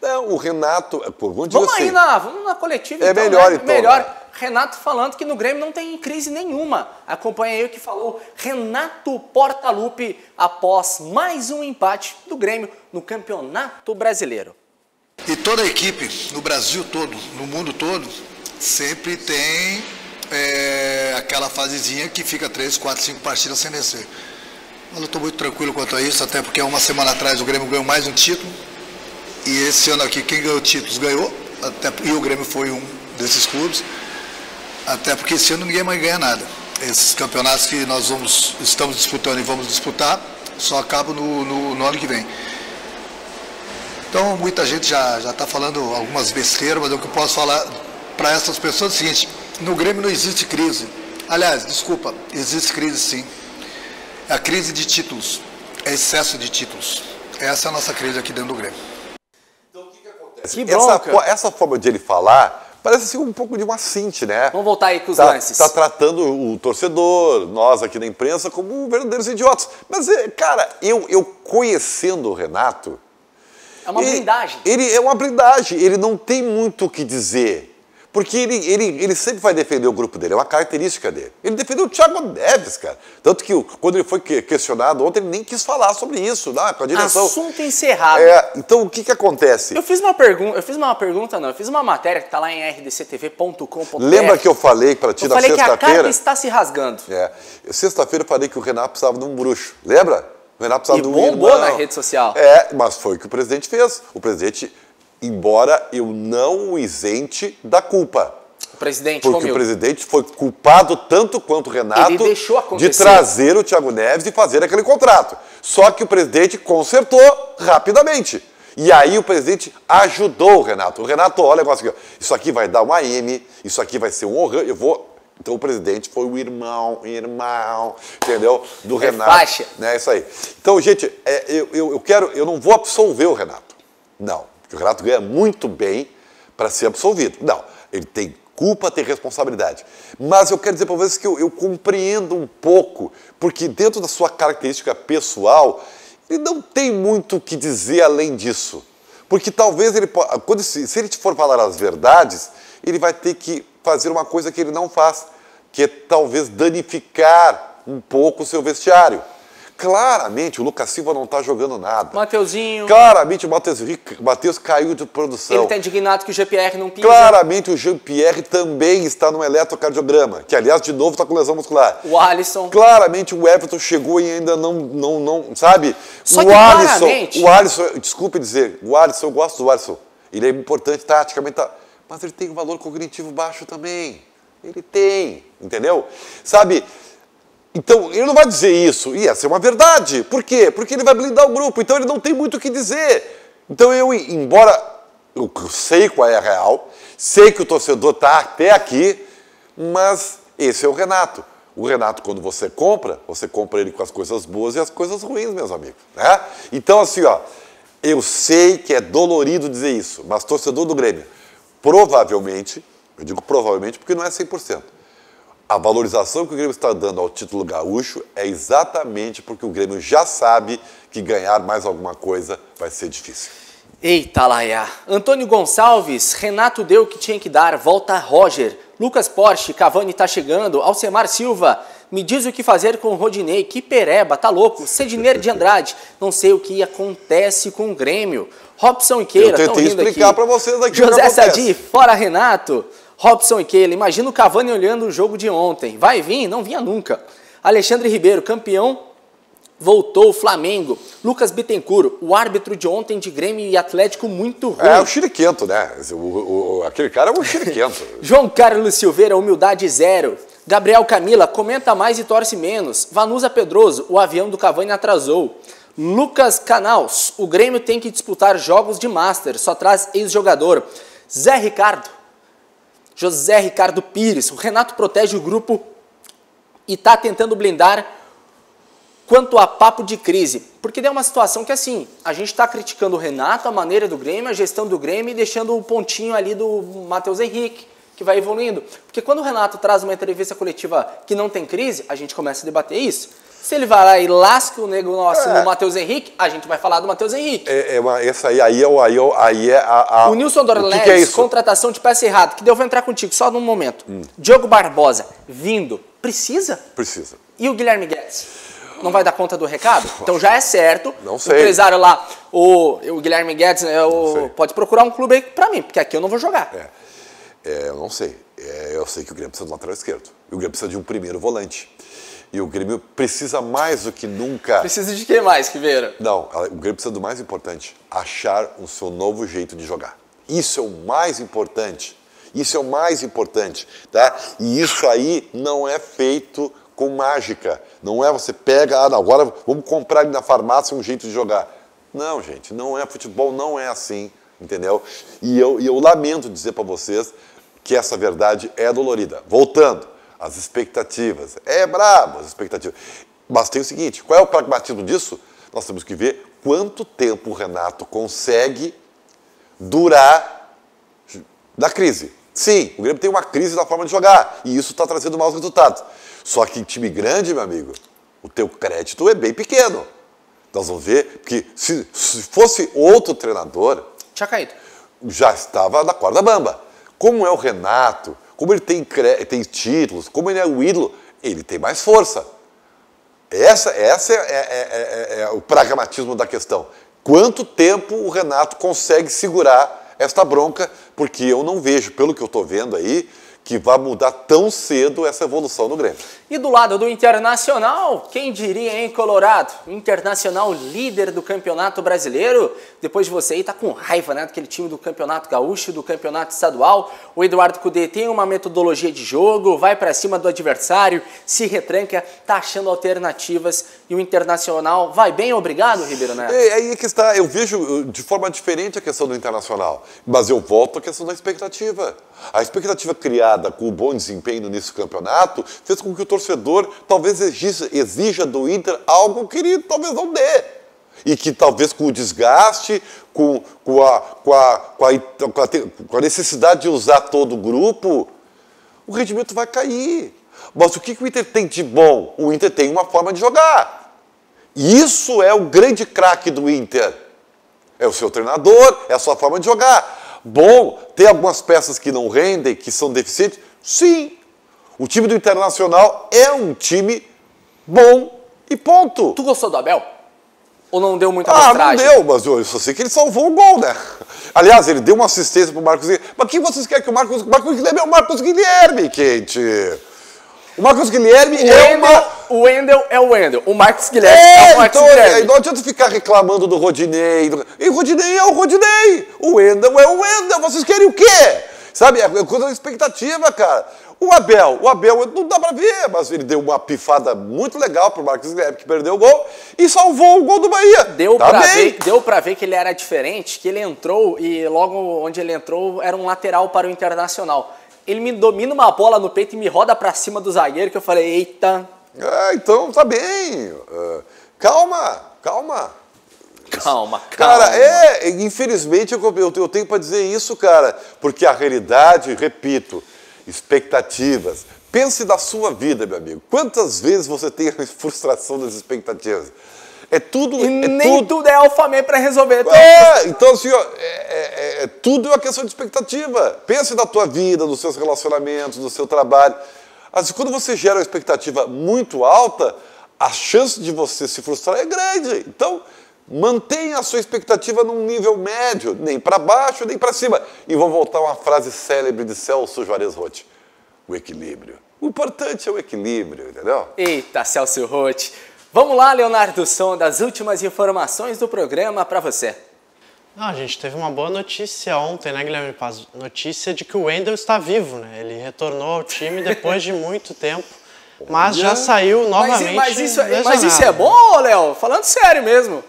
Não, o Renato... Vamos aí vamos na coletiva, então. Melhor, né? Então. Melhor. Renato falando que no Grêmio não tem crise nenhuma. Acompanha aí o que falou Renato Portaluppi após mais um empate do Grêmio no Campeonato Brasileiro. E toda a equipe, no Brasil todo, no mundo todo, sempre tem aquela fasezinha que fica 3, 4, 5 partidas sem vencer. Mas eu estou muito tranquilo quanto a isso, até porque uma semana atrás o Grêmio ganhou mais um título. E esse ano aqui quem ganhou títulos ganhou, e o Grêmio foi um desses clubes. Até porque esse ano ninguém mais ganha nada. Esses campeonatos que nós estamos disputando e vamos disputar, só acabam no ano que vem. Então, muita gente já está falando algumas besteiras, mas o que eu posso falar para essas pessoas é o seguinte: no Grêmio não existe crise. Aliás, desculpa, existe crise sim. É a crise de títulos, é excesso de títulos. Essa é a nossa crise aqui dentro do Grêmio. Então, o que acontece? Essa forma de ele falar parece assim, um pouco de uma cinte, né? Vamos voltar aí com os lances. Está tratando o torcedor, nós aqui na imprensa, como verdadeiros idiotas. Mas, cara, eu conhecendo o Renato... É uma blindagem. Ele é uma blindagem, ele não tem muito o que dizer. Porque ele sempre vai defender o grupo dele, é uma característica dele. Ele defendeu o Thiago Neves, cara. Tanto que quando ele foi questionado ontem, ele nem quis falar sobre isso, com a direção. Assunto encerrado. Então, o que acontece? Eu fiz uma matéria que está lá em rdctv.com.br. Lembra que eu falei para ti na sexta-feira? Eu falei que a carta está se rasgando. Sexta-feira eu falei que o Renato precisava de um bruxo, lembra? O Renato precisava de um irmão. Bombou na rede social. Mas foi o que o presidente fez. O presidente, embora eu não o isente da culpa. O presidente, porque o presidente foi culpado tanto quanto o Renato de trazer o Thiago Neves e fazer aquele contrato. Só que o presidente consertou rapidamente. E aí o presidente ajudou o Renato. O Renato, olha o negócio aqui, isso aqui vai dar uma M, isso aqui vai ser um horror, Então o presidente foi o irmão, entendeu? Do Renato. Faixa. Né, isso aí. Então, gente, eu não vou absolver o Renato. Não, porque o Renato ganha muito bem para ser absolvido. Não, ele tem culpa, tem responsabilidade. Mas eu quero dizer para vocês que eu compreendo um pouco, porque dentro da sua característica pessoal, ele não tem muito o que dizer além disso. Porque talvez se ele for falar as verdades, ele vai ter que fazer uma coisa que ele não faz, que é talvez danificar um pouco o seu vestiário. Claramente o Lucas Silva não está jogando nada. Mateuzinho. Claramente o Matheus caiu de produção. Ele está indignado que o GPR não pisa. Claramente o Jean-Pierre também está no eletrocardiograma, que aliás de novo está com lesão muscular. O Alisson. Claramente o Everton chegou e ainda não sabe? Só o que Alisson, claramente... o Alisson, desculpe dizer, o Alisson, eu gosto do Alisson. Ele é importante taticamente, mas ele tem um valor cognitivo baixo também. Ele tem, entendeu? Sabe? Então, ele não vai dizer isso, e essa é uma verdade. Por quê? Porque ele vai blindar o grupo, então ele não tem muito o que dizer. Então, embora eu sei qual é a real, sei que o torcedor está até aqui, mas esse é o Renato. O Renato, quando você compra ele com as coisas boas e as coisas ruins, meus amigos. Né? Então, assim, ó, eu sei que é dolorido dizer isso, mas torcedor do Grêmio, provavelmente, eu digo provavelmente porque não é 100%, a valorização que o Grêmio está dando ao título gaúcho é exatamente porque o Grêmio já sabe que ganhar mais alguma coisa vai ser difícil. Eita, Laia. Antônio Gonçalves, Renato deu o que tinha que dar, volta Roger. Lucas Porsche, Cavani tá chegando. Alcemar Silva, me diz o que fazer com o Rodinei, que pereba, tá louco. Cedineiro de Andrade, não sei o que acontece com o Grêmio. Robson e Keila, eu tentei explicar para vocês aqui o que José acontece. Sadi, fora Renato. Robson e Keila, imagina o Cavani olhando o jogo de ontem. Vai vir? Não vinha nunca. Alexandre Ribeiro, campeão, voltou o Flamengo. Lucas Bittencourt, o árbitro de ontem de Grêmio e Atlético muito ruim. É o xiriquento, né? Aquele cara é um xiriquento. João Carlos Silveira, humildade zero. Gabriel Camila, comenta mais e torce menos. Vanusa Pedroso, o avião do Cavani atrasou. Lucas Canals, o Grêmio tem que disputar jogos de Master, só traz ex-jogador. Zé Ricardo, José Ricardo Pires, o Renato protege o grupo e está tentando blindar quanto a papo de crise. Porque é uma situação que, assim, a gente está criticando o Renato, a maneira do Grêmio, a gestão do Grêmio e deixando o pontinho ali do Matheus Henrique, que vai evoluindo. Porque quando o Renato traz uma entrevista coletiva que não tem crise, a gente começa a debater isso. Se ele vai lá e lasca o nego nosso no Matheus Henrique, a gente vai falar do Matheus Henrique. Essa aí é a... O Nilson Dorleles, que é isso? contratação de peça errada, que eu vou entrar contigo só num momento. Diogo Barbosa, vindo, precisa? Precisa. E o Guilherme Guedes? Não vai dar conta do recado? Então já é certo. Não sei. O empresário lá, o Guilherme Guedes, pode procurar um clube aí pra mim, porque aqui eu não vou jogar. Eu não sei. Eu sei que o Grêmio precisa de um lateral esquerdo. E o Grêmio precisa de um primeiro volante. E o Grêmio precisa mais do que nunca... Precisa de quem mais, Ribeiro? Não, o Grêmio precisa do mais importante, achar o seu novo jeito de jogar. Isso é o mais importante. Isso é o mais importante, tá? E isso aí não é feito com mágica. Não é você pega, agora vamos comprar ali na farmácia um jeito de jogar. Não, gente, não é futebol, não é assim, entendeu? E eu lamento dizer para vocês que essa verdade é dolorida. Voltando. As expectativas. É brabo as expectativas. Mas tem o seguinte, qual é o pragmatismo disso? Nós temos que ver quanto tempo o Renato consegue durar na crise. Sim, o Grêmio tem uma crise na forma de jogar e isso está trazendo maus resultados. Só que em time grande, meu amigo, o teu crédito é bem pequeno. Nós vamos ver, porque se fosse outro treinador... Tinha caído. Já estava na corda bamba. Como é o Renato... Como ele tem títulos, como ele é o ídolo, ele tem mais força. Essa é o pragmatismo da questão. Quanto tempo o Renato consegue segurar esta bronca? Porque eu não vejo, pelo que eu estou vendo aí, que vai mudar tão cedo essa evolução do Grêmio. E do lado do Internacional, quem diria, hein, Colorado? O Internacional líder do Campeonato Brasileiro. Depois de você aí tá com raiva, né, daquele time do Campeonato Gaúcho, do Campeonato Estadual. O Eduardo Cudê tem uma metodologia de jogo, vai para cima do adversário, se retranca, tá achando alternativas. E o Internacional vai bem, obrigado, Ribeiro Neto? Aí que está, eu vejo de forma diferente a questão do Internacional. Mas eu volto à questão da expectativa. A expectativa criada com o bom desempenho nesse campeonato fez com que o torcedor talvez exija do Inter algo que ele talvez não dê. E que talvez com o desgaste, com a necessidade de usar todo o grupo, o rendimento vai cair. Mas o que o Inter tem de bom? O Inter tem uma forma de jogar. E isso é o grande craque do Inter. É o seu treinador, é a sua forma de jogar. Bom, tem algumas peças que não rendem, que são deficientes? Sim. O time do Internacional é um time bom E ponto. Tu gostou do Abel? Ou não deu muita amostragem? Não deu, mas eu só sei que ele salvou o gol, né? Aliás, ele deu uma assistência pro Marcos Guilherme. Mas quem vocês querem que o Marcos Guilherme é o Marcos Guilherme, Kate? O Marcos Guilherme O Wendel é o Wendel. O Marcos Guilherme é o Marcos Guilherme. Aí não adianta ficar reclamando do Rodinei. E o Rodinei é o Rodinei. O Wendel é o Wendel. Vocês querem o quê? Sabe, é coisa da expectativa, cara. O Abel não dá pra ver, mas ele deu uma pifada muito legal pro Marcos Guilherme, que perdeu o gol, e salvou o gol do Bahia. Deu pra ver que ele era diferente, que ele entrou, e logo onde ele entrou era um lateral para o Internacional. Ele me domina uma bola no peito e me roda pra cima do zagueiro, que eu falei, eita. Então tá bem. Calma. Cara, infelizmente eu tenho pra dizer isso, cara, porque a realidade, repito, expectativas. Pense na sua vida, meu amigo. Quantas vezes você tem a frustração das expectativas? Tudo é alfamê para resolver. Então assim, ó, tudo é uma questão de expectativa. Pense na tua vida, nos seus relacionamentos, no seu trabalho. Assim, quando você gera uma expectativa muito alta, a chance de você se frustrar é grande. Então, mantenha a sua expectativa num nível médio, nem para baixo, nem para cima. E vou voltar a uma frase célebre de Celso Juarez Roth. O equilíbrio. O importante é o equilíbrio, entendeu? Eita, Celso Roth. Vamos lá, Leonardo Sonda, das últimas informações do programa para você. A gente teve uma boa notícia ontem, né, Guilherme Paz? Notícia de que o Wendel está vivo, né? Ele retornou ao time depois de muito tempo, mas já saiu novamente Mas isso é bom, Léo? Falando sério mesmo.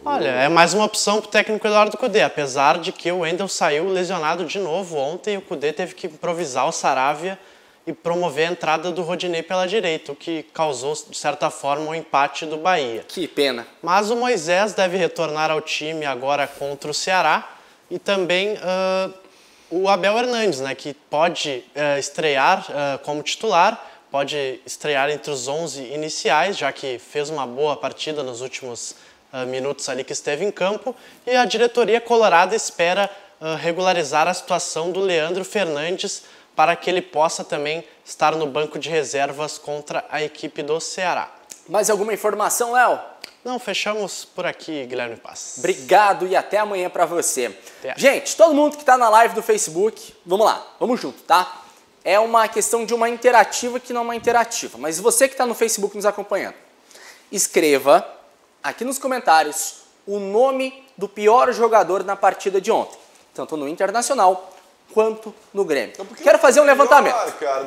Olha, é mais uma opção para o técnico Eduardo Cudê, apesar de que o Wendel saiu lesionado de novo ontem, o Cudê teve que improvisar o Saravia e promover a entrada do Rodinei pela direita, o que causou, de certa forma, um empate do Bahia. Que pena. Mas o Moisés deve retornar ao time agora contra o Ceará e também o Abel Hernandes, né, que pode estrear como titular, pode estrear entre os 11 iniciais, já que fez uma boa partida nos últimos minutos ali que esteve em campo, e a diretoria colorada espera regularizar a situação do Leandro Fernandes para que ele possa também estar no banco de reservas contra a equipe do Ceará. Mais alguma informação, Léo? Não, fechamos por aqui, Guilherme Paz. Obrigado e até amanhã para você. Até. Gente, todo mundo que está na live do Facebook, vamos lá, vamos junto, tá? É uma questão de uma interativa que não é uma interativa, mas você que está no Facebook nos acompanhando, escreva aqui nos comentários o nome do pior jogador na partida de ontem, tanto no Internacional quanto no Grêmio. Quero fazer um levantamento.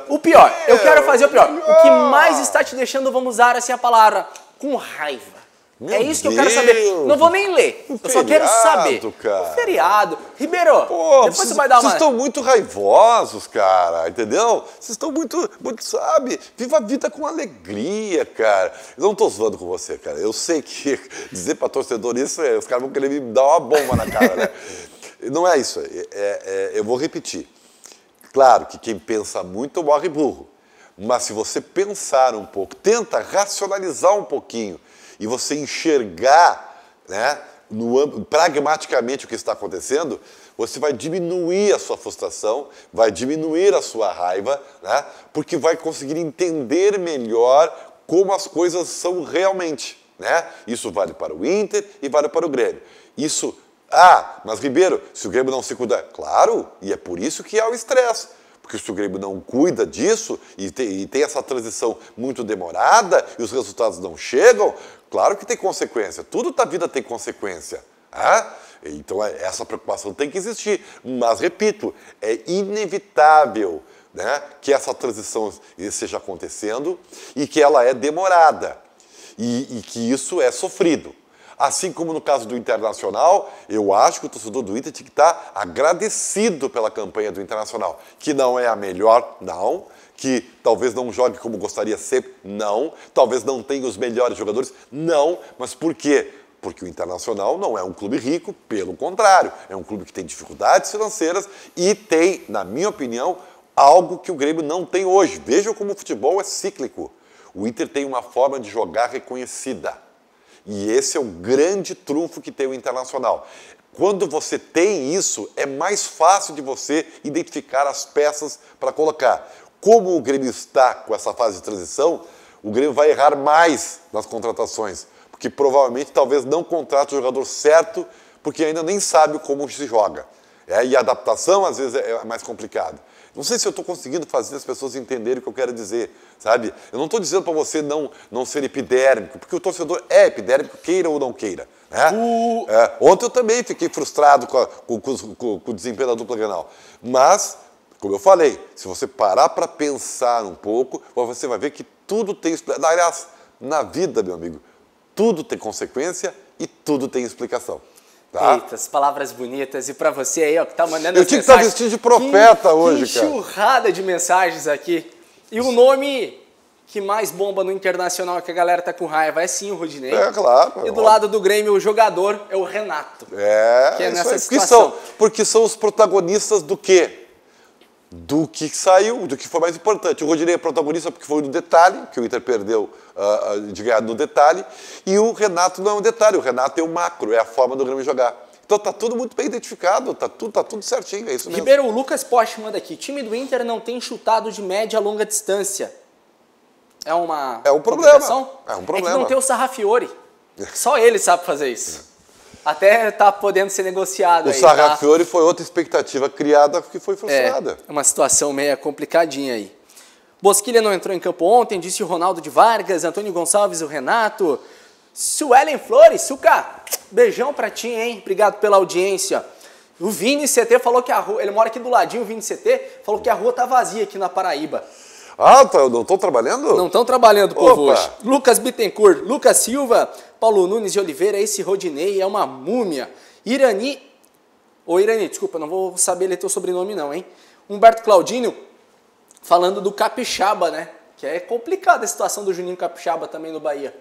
O pior, eu quero fazer o pior. O que mais está te deixando, vamos usar assim a palavra, com raiva. Meu isso que eu quero saber. Não vou nem ler. Eu só quero saber. Cara. O feriado. Ribeiro, depois você vai dar uma... Vocês estão muito raivosos, cara, entendeu? Vocês estão muito, sabe? Viva a vida com alegria, cara. Eu não tô zoando com você, cara. Eu sei que dizer pra torcedor isso, os caras vão querer me dar uma bomba na cara, né? Não é isso. Eu vou repetir. Claro que quem pensa muito morre burro. Mas se você pensar um pouco, tenta racionalizar um pouquinho e você enxergar, né, pragmaticamente o que está acontecendo, você vai diminuir a sua frustração, vai diminuir a sua raiva, né, porque vai conseguir entender melhor como as coisas são realmente. Né? Isso vale para o Inter e vale para o Grêmio. Isso... mas Ribeiro, se o Grêmio não se cuida... Claro, e é por isso que há o estresse. Porque se o Grêmio não cuida disso e tem essa transição muito demorada e os resultados não chegam, claro que tem consequência. Tudo na vida tem consequência. Então essa preocupação tem que existir. Mas, repito, é inevitável, né, que essa transição esteja acontecendo e que ela é demorada. E que isso é sofrido. Assim como no caso do Internacional, eu acho que o torcedor do Inter tinha que estar agradecido pela campanha do Internacional. Que não é a melhor, não. Que talvez não jogue como gostaria sempre, não. Talvez não tenha os melhores jogadores, não. Mas por quê? Porque o Internacional não é um clube rico, pelo contrário. É um clube que tem dificuldades financeiras e tem, na minha opinião, algo que o Grêmio não tem hoje. Vejam como o futebol é cíclico. O Inter tem uma forma de jogar reconhecida. E esse é o grande trunfo que tem o Internacional. Quando você tem isso, é mais fácil de você identificar as peças para colocar. Como o Grêmio está com essa fase de transição, o Grêmio vai errar mais nas contratações, porque provavelmente talvez não contrate o jogador certo, porque ainda nem sabe como se joga. E a adaptação, às vezes, é mais complicada. Não sei se eu estou conseguindo fazer as pessoas entenderem o que eu quero dizer, sabe? Eu não estou dizendo para você não ser epidérmico, porque o torcedor é epidérmico, queira ou não queira. Né? Ontem eu também fiquei frustrado com o desempenho da dupla Grenal. Mas, como eu falei, se você parar para pensar um pouco, você vai ver que tudo tem explicação. Aliás, na vida, meu amigo, tudo tem consequência e tudo tem explicação. Tá? Eita, as palavras bonitas. E pra você aí, ó, que tá mandando eu as tinha que estar vestido de profeta hoje, cara. Enxurrada de mensagens aqui. E o nome que mais bomba no Internacional, que a galera tá com raiva, é sim o Rodinei. É, claro. E do lado do Grêmio, o jogador é o Renato. Que é nessa situação. Porque são os protagonistas do quê? Do que saiu, do que foi mais importante. O Rodinei é protagonista porque foi no detalhe, que o Inter perdeu de ganhar no detalhe, e o Renato não é um detalhe, o Renato é o macro, é a forma do Grêmio jogar. Então tá tudo muito bem identificado, tá tudo certinho, é isso mesmo. Ribeiro, o Lucas Posch manda aqui, time do Inter não tem chutado de média a longa distância. É um problema. É que não tem o Sarrafiori. Só ele sabe fazer isso. Até tá podendo ser negociado aí. O Sarrafiori foi outra expectativa criada que foi frustrada. É uma situação meio complicadinha aí. Bosquilha não entrou em campo ontem, disse o Ronaldo de Vargas, Antônio Gonçalves, o Renato. Suelen Flores, Suca, beijão pra ti, hein? Obrigado pela audiência. O Vini CT falou que a rua, ele mora aqui do ladinho, o Vini CT, falou que a rua tá vazia aqui na Paraíba. Ah, não estão trabalhando? Não estão trabalhando, povo, hoje. Lucas Bittencourt, Lucas Silva, Paulo Nunes de Oliveira, esse Rodinei é uma múmia. Irani, desculpa, não vou saber ler teu sobrenome não, hein? Humberto Claudinho, falando do Capixaba, né? Que é complicada a situação do Juninho Capixaba também no Bahia,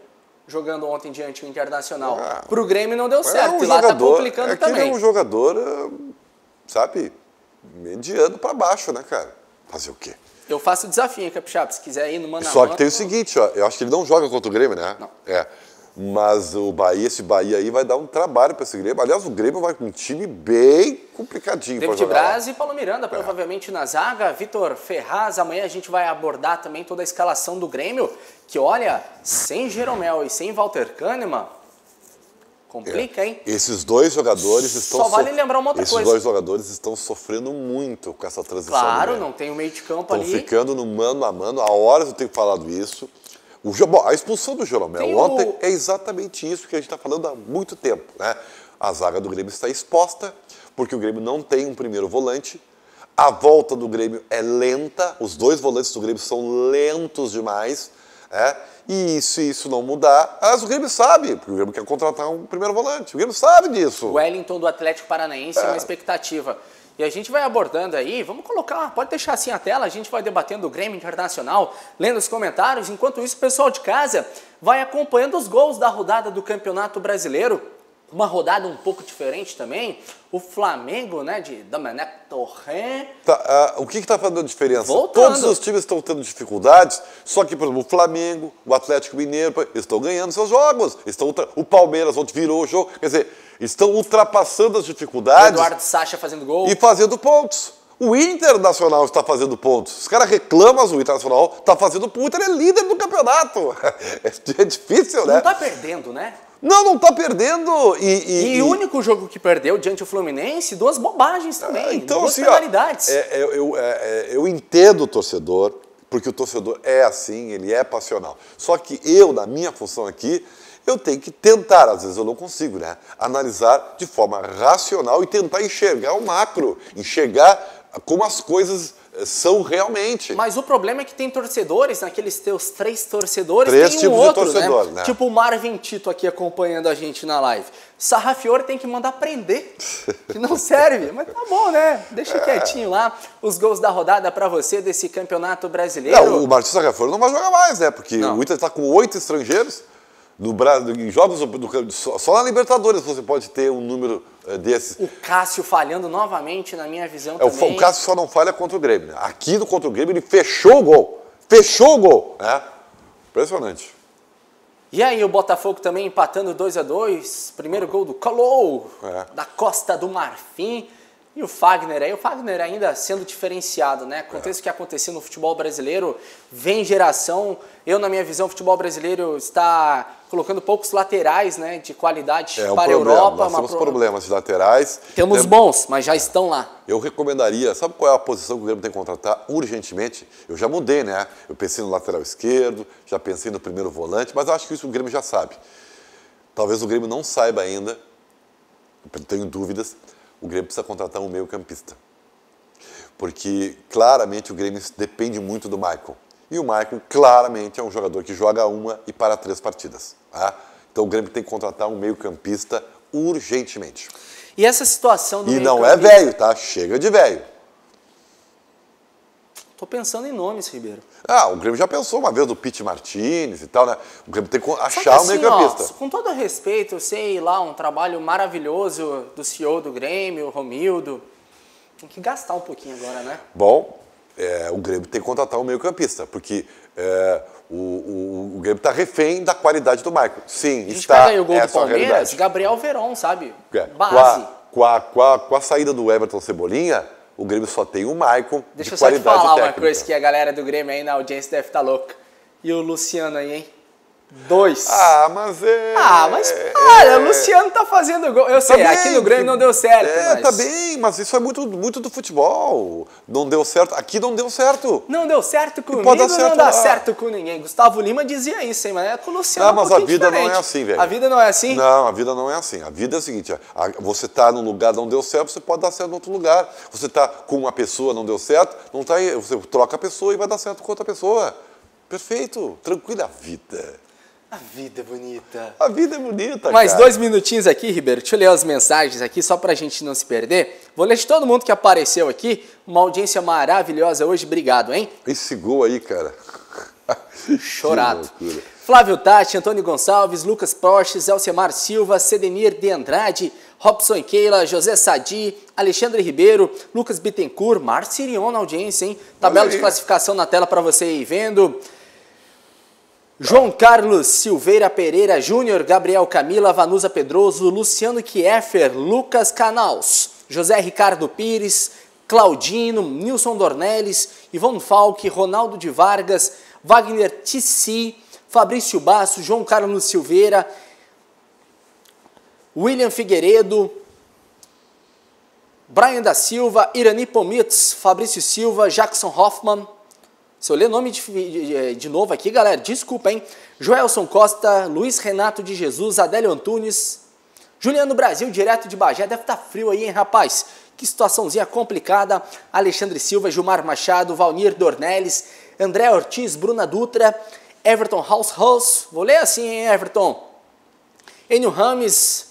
jogando ontem diante do Internacional. Pro Grêmio não deu certo, e lá tá complicando também. Ele é um jogador, sabe, mediano pra baixo, né, cara? Fazer o quê? Eu faço o desafio, hein, Capixaba, se quiser ir no mano a Só que tem o seguinte, ó, eu acho que ele não joga contra o Grêmio, né? Não. Mas esse Bahia aí vai dar um trabalho para esse Grêmio. Aliás, o Grêmio vai com um time bem complicadinho para jogar. David Braz e Paulo Miranda, provavelmente na zaga. Vitor Ferraz, amanhã a gente vai abordar também toda a escalação do Grêmio, que olha, sem Jeromel e sem Walter Kahneman, complica, hein? Esses dois jogadores estão... Só vale lembrar uma outra coisa. Esses dois jogadores estão sofrendo muito com essa transição. Claro, não tem o meio de campo ali. Estão ficando no mano a mano. Há horas eu tenho falado isso. A expulsão do Jeromel ontem é exatamente isso que a gente está falando há muito tempo, né? A zaga do Grêmio está exposta, porque o Grêmio não tem um primeiro volante. A volta do Grêmio é lenta. Os dois volantes do Grêmio são lentos demais. E se isso não mudar, o Grêmio sabe, porque o Grêmio quer contratar um primeiro volante. O Grêmio sabe disso. O Wellington do Atlético Paranaense é uma expectativa. E a gente vai abordando aí, vamos colocar, pode deixar assim a tela, a gente vai debatendo o Grêmio Internacional, lendo os comentários. Enquanto isso, o pessoal de casa vai acompanhando os gols da rodada do Campeonato Brasileiro. Uma rodada um pouco diferente também. O Flamengo, né, de Domenech Torrent. O que está fazendo diferença? Voltando. Todos os times estão tendo dificuldades, só que, por exemplo, o Flamengo, o Atlético Mineiro, estão ganhando seus jogos. O Palmeiras ontem virou o jogo. Quer dizer, estão ultrapassando as dificuldades. O Eduardo Sacha fazendo gol. E fazendo pontos. O Internacional está fazendo pontos. Os caras reclamam, o Internacional está fazendo pontos. O Inter é líder do campeonato. É difícil, né? Não está perdendo, né? Não está perdendo. E o único jogo que perdeu diante do Fluminense, duas bobagens também, então, duas assim, penalidades. Eu entendo o torcedor, porque o torcedor é assim, ele é passional. Só que eu, na minha função aqui, eu tenho que tentar, às vezes eu não consigo, né? Analisar de forma racional e tentar enxergar o macro, enxergar como as coisas são realmente. Mas o problema é que tem torcedores, naqueles teus 3 torcedores, três tem um tipos outro, de torcedor, né? Tipo o Marvin Tito aqui acompanhando a gente na live. Sarrafiori tem que mandar prender, que não serve, mas tá bom, né? Deixa quietinho lá os gols da rodada pra você desse Campeonato Brasileiro. Não, o Martins Sarrafiori não vai jogar mais, né? Porque o Inter está com 8 estrangeiros. No Brasil, em jogos só na Libertadores você pode ter um número desses. O Cássio falhando novamente, na minha visão também. O Cássio só não falha contra o Grêmio. Né? Aqui no contra o Grêmio ele fechou o gol. Fechou o gol. Né? Impressionante. E aí o Botafogo também empatando 2-2. Primeiro gol do Calou, da Costa do Marfim. E o Fagner aí, o Fagner ainda sendo diferenciado, né? Aconteça o que aconteceu no futebol brasileiro, vem geração. Eu, na minha visão, o futebol brasileiro está colocando poucos laterais, né, de qualidade para a Europa. Nós temos problemas de laterais. Temos bons, mas já estão lá. Eu recomendaria, sabe qual é a posição que o Grêmio tem que contratar urgentemente? Eu já mudei, né? Eu pensei no lateral esquerdo, já pensei no primeiro volante, mas eu acho que isso o Grêmio já sabe. Talvez o Grêmio não saiba ainda, eu tenho dúvidas, o Grêmio precisa contratar um meio-campista. Porque, claramente, o Grêmio depende muito do Maicon. E o Maicon, claramente, é um jogador que joga 1 e para 3 partidas. Tá? Então, o Grêmio tem que contratar um meio-campista urgentemente. E essa situação do meio-campista... E não é velho, tá? Chega de velho. Tô pensando em nomes, Ribeiro. O Grêmio já pensou uma vez do Pete Martinez e tal, né? O Grêmio tem que achar um meio-campista. Com todo respeito, eu sei lá, um trabalho maravilhoso do CEO do Grêmio, Romildo. Tem que gastar um pouquinho agora, né? Bom, o Grêmio tem que contratar um meio-campista, porque o Grêmio está refém da qualidade do Maicon. Sim, a gente pega aí o gol do Palmeiras, Gabriel Veron, sabe? Base. Com a saída do Everton Cebolinha, o Grêmio só tem o Maicon de qualidade técnica. Deixa eu só te falar uma coisa que a galera do Grêmio aí na audiência deve estar louca. E o Luciano aí, hein? 2. Mas olha, o Luciano tá fazendo gol. Eu sei, tá aqui no Grêmio não deu certo. Mas... Tá bem, mas isso é muito do futebol. Não deu certo. Aqui não deu certo. Não deu certo comigo, não dá certo com ninguém. Gustavo Lima dizia isso, hein? Mas é com o Luciano mas a vida diferente. Não é assim, velho. A vida não é assim? Não, a vida não é assim. A vida é o seguinte, você tá num lugar não deu certo, você pode dar certo em outro lugar. Você tá com uma pessoa, não deu certo, não tá aí, você troca a pessoa e vai dar certo com outra pessoa. Perfeito, tranquila a vida. A vida é bonita. A vida é bonita, Mais 2 minutinhos aqui, Ribeiro. Deixa eu ler as mensagens aqui, só pra gente não se perder. Vou ler de todo mundo que apareceu aqui. Uma audiência maravilhosa hoje. Obrigado, hein? Esse gol aí, cara. Chorado. Flávio Tati, Antônio Gonçalves, Lucas Porches, Elcemar Silva, Cedenir de Andrade, Robson Keila, José Sadi, Alexandre Ribeiro, Lucas Bittencourt, Marcirion na audiência, hein? Tabela de classificação na tela pra você ir vendo. João Carlos Silveira Pereira Júnior, Gabriel Camila, Vanusa Pedroso, Luciano Kieffer, Lucas Canals, José Ricardo Pires, Claudino, Nilson Dornelles, Ivon Falck, Ronaldo de Vargas, Wagner Tissi, Fabrício Basso, João Carlos Silveira, William Figueiredo, Brian da Silva, Irani Pomitz, Fabrício Silva, Jackson Hoffman. Se eu ler nome de novo aqui, galera, desculpa, hein? Joelson Costa, Luiz Renato de Jesus, Adélio Antunes, Juliano Brasil, direto de Bagé. Deve estar frio aí, hein, rapaz? Que situaçãozinha complicada. Alexandre Silva, Gilmar Machado, Valnir Dornelles, André Ortiz, Bruna Dutra, Everton House. Vou ler assim, hein, Everton? Enio Rames,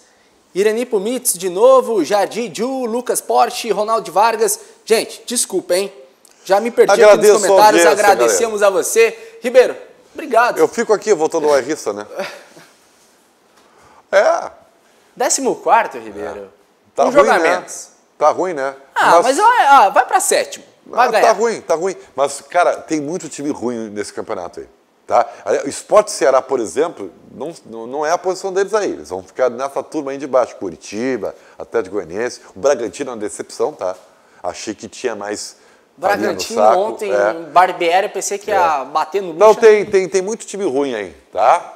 Irani Pumitz de novo, Jardim Ju, Lucas Porte, Ronaldo Vargas. Gente, desculpa, hein? Já me perdi aqui nos comentários, agradecemos a você. Ribeiro, obrigado. Eu fico aqui voltando ao Rissa, né? 14º, Ribeiro. Tá um ruim, jogo a menos. Né? Tá ruim, né? Mas vai pra 7º. Vai ganhar. Tá ruim. Mas, cara, tem muito time ruim nesse campeonato aí. Tá? O Sport Ceará, por exemplo, não é a posição deles aí. Eles vão ficar nessa turma aí de baixo. Curitiba, Atlético Goianiense. O Bragantino é uma decepção, tá? Achei que tinha mais... Bragantino ontem, Barbieri, eu pensei que ia bater no luxo. Não, tem muito time ruim aí, tá?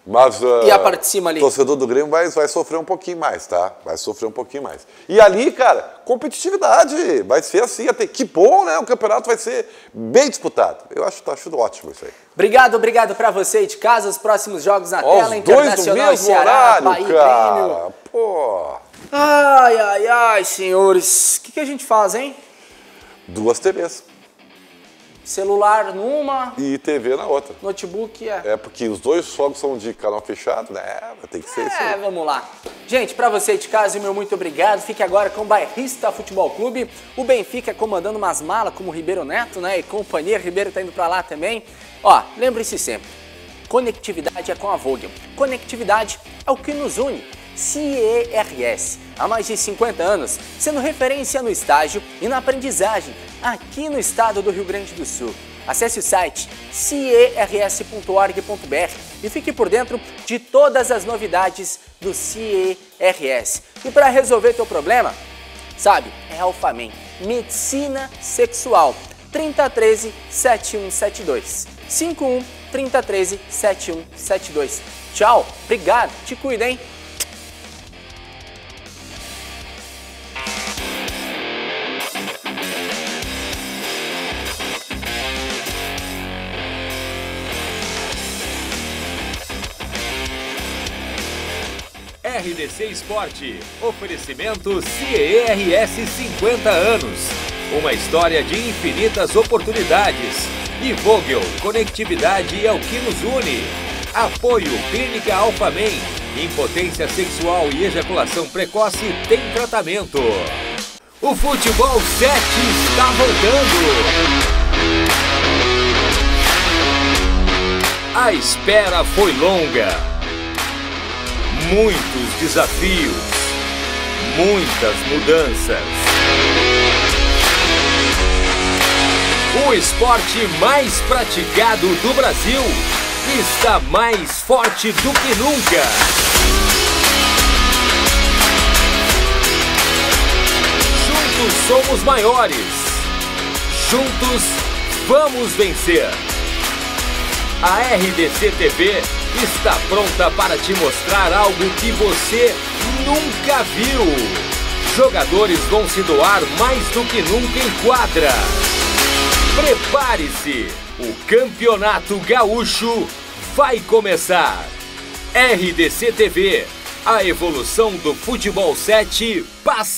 Mas e a parte de cima ali? O torcedor do Grêmio vai sofrer um pouquinho mais, tá? Vai sofrer um pouquinho mais. E ali, cara, competitividade. Vai ser assim. Que bom, né? O campeonato vai ser bem disputado. Eu acho ótimo isso aí. Obrigado pra você aí de casa. Os próximos jogos na tela. Internacional e Ceará, horário, Bahia, cara. Grêmio. Pô. Ai, senhores. O que a gente faz, hein? 2 TVs. Celular numa... E TV na outra. Notebook porque os 2 fogos são de canal fechado, né? Tem que ser isso. Vamos lá. Gente, pra você de casa, meu muito obrigado. Fique agora com o Bairrista Futebol Clube. O Benfica comandando umas malas como o Ribeiro Neto, né? E companhia. Ribeiro tá indo pra lá também. Ó, lembre-se sempre. Conectividade é com a Vogel. Conectividade é o que nos une. CERS, há mais de 50 anos, sendo referência no estágio e na aprendizagem aqui no estado do Rio Grande do Sul. Acesse o site cers.org.br e fique por dentro de todas as novidades do CERS. E para resolver teu problema, sabe? É Alphamen, medicina sexual. 3013-7172. 51-3013-7172. Tchau, obrigado, te cuida, hein? RDC Esporte, oferecimento CERS 50 anos, uma história de infinitas oportunidades. E Vogel, conectividade é o que nos une. Apoio Clínica Alphamen, impotência sexual e ejaculação precoce tem tratamento. O Futebol 7 está voltando. A espera foi longa. Muitos desafios, muitas mudanças. O esporte mais praticado do Brasil está mais forte do que nunca. Juntos somos maiores. Juntos vamos vencer. A RDC TV está pronta para te mostrar algo que você nunca viu. Jogadores vão se doar mais do que nunca em quadra. Prepare-se, o Campeonato Gaúcho vai começar. RDC TV, a evolução do Futebol 7 passa.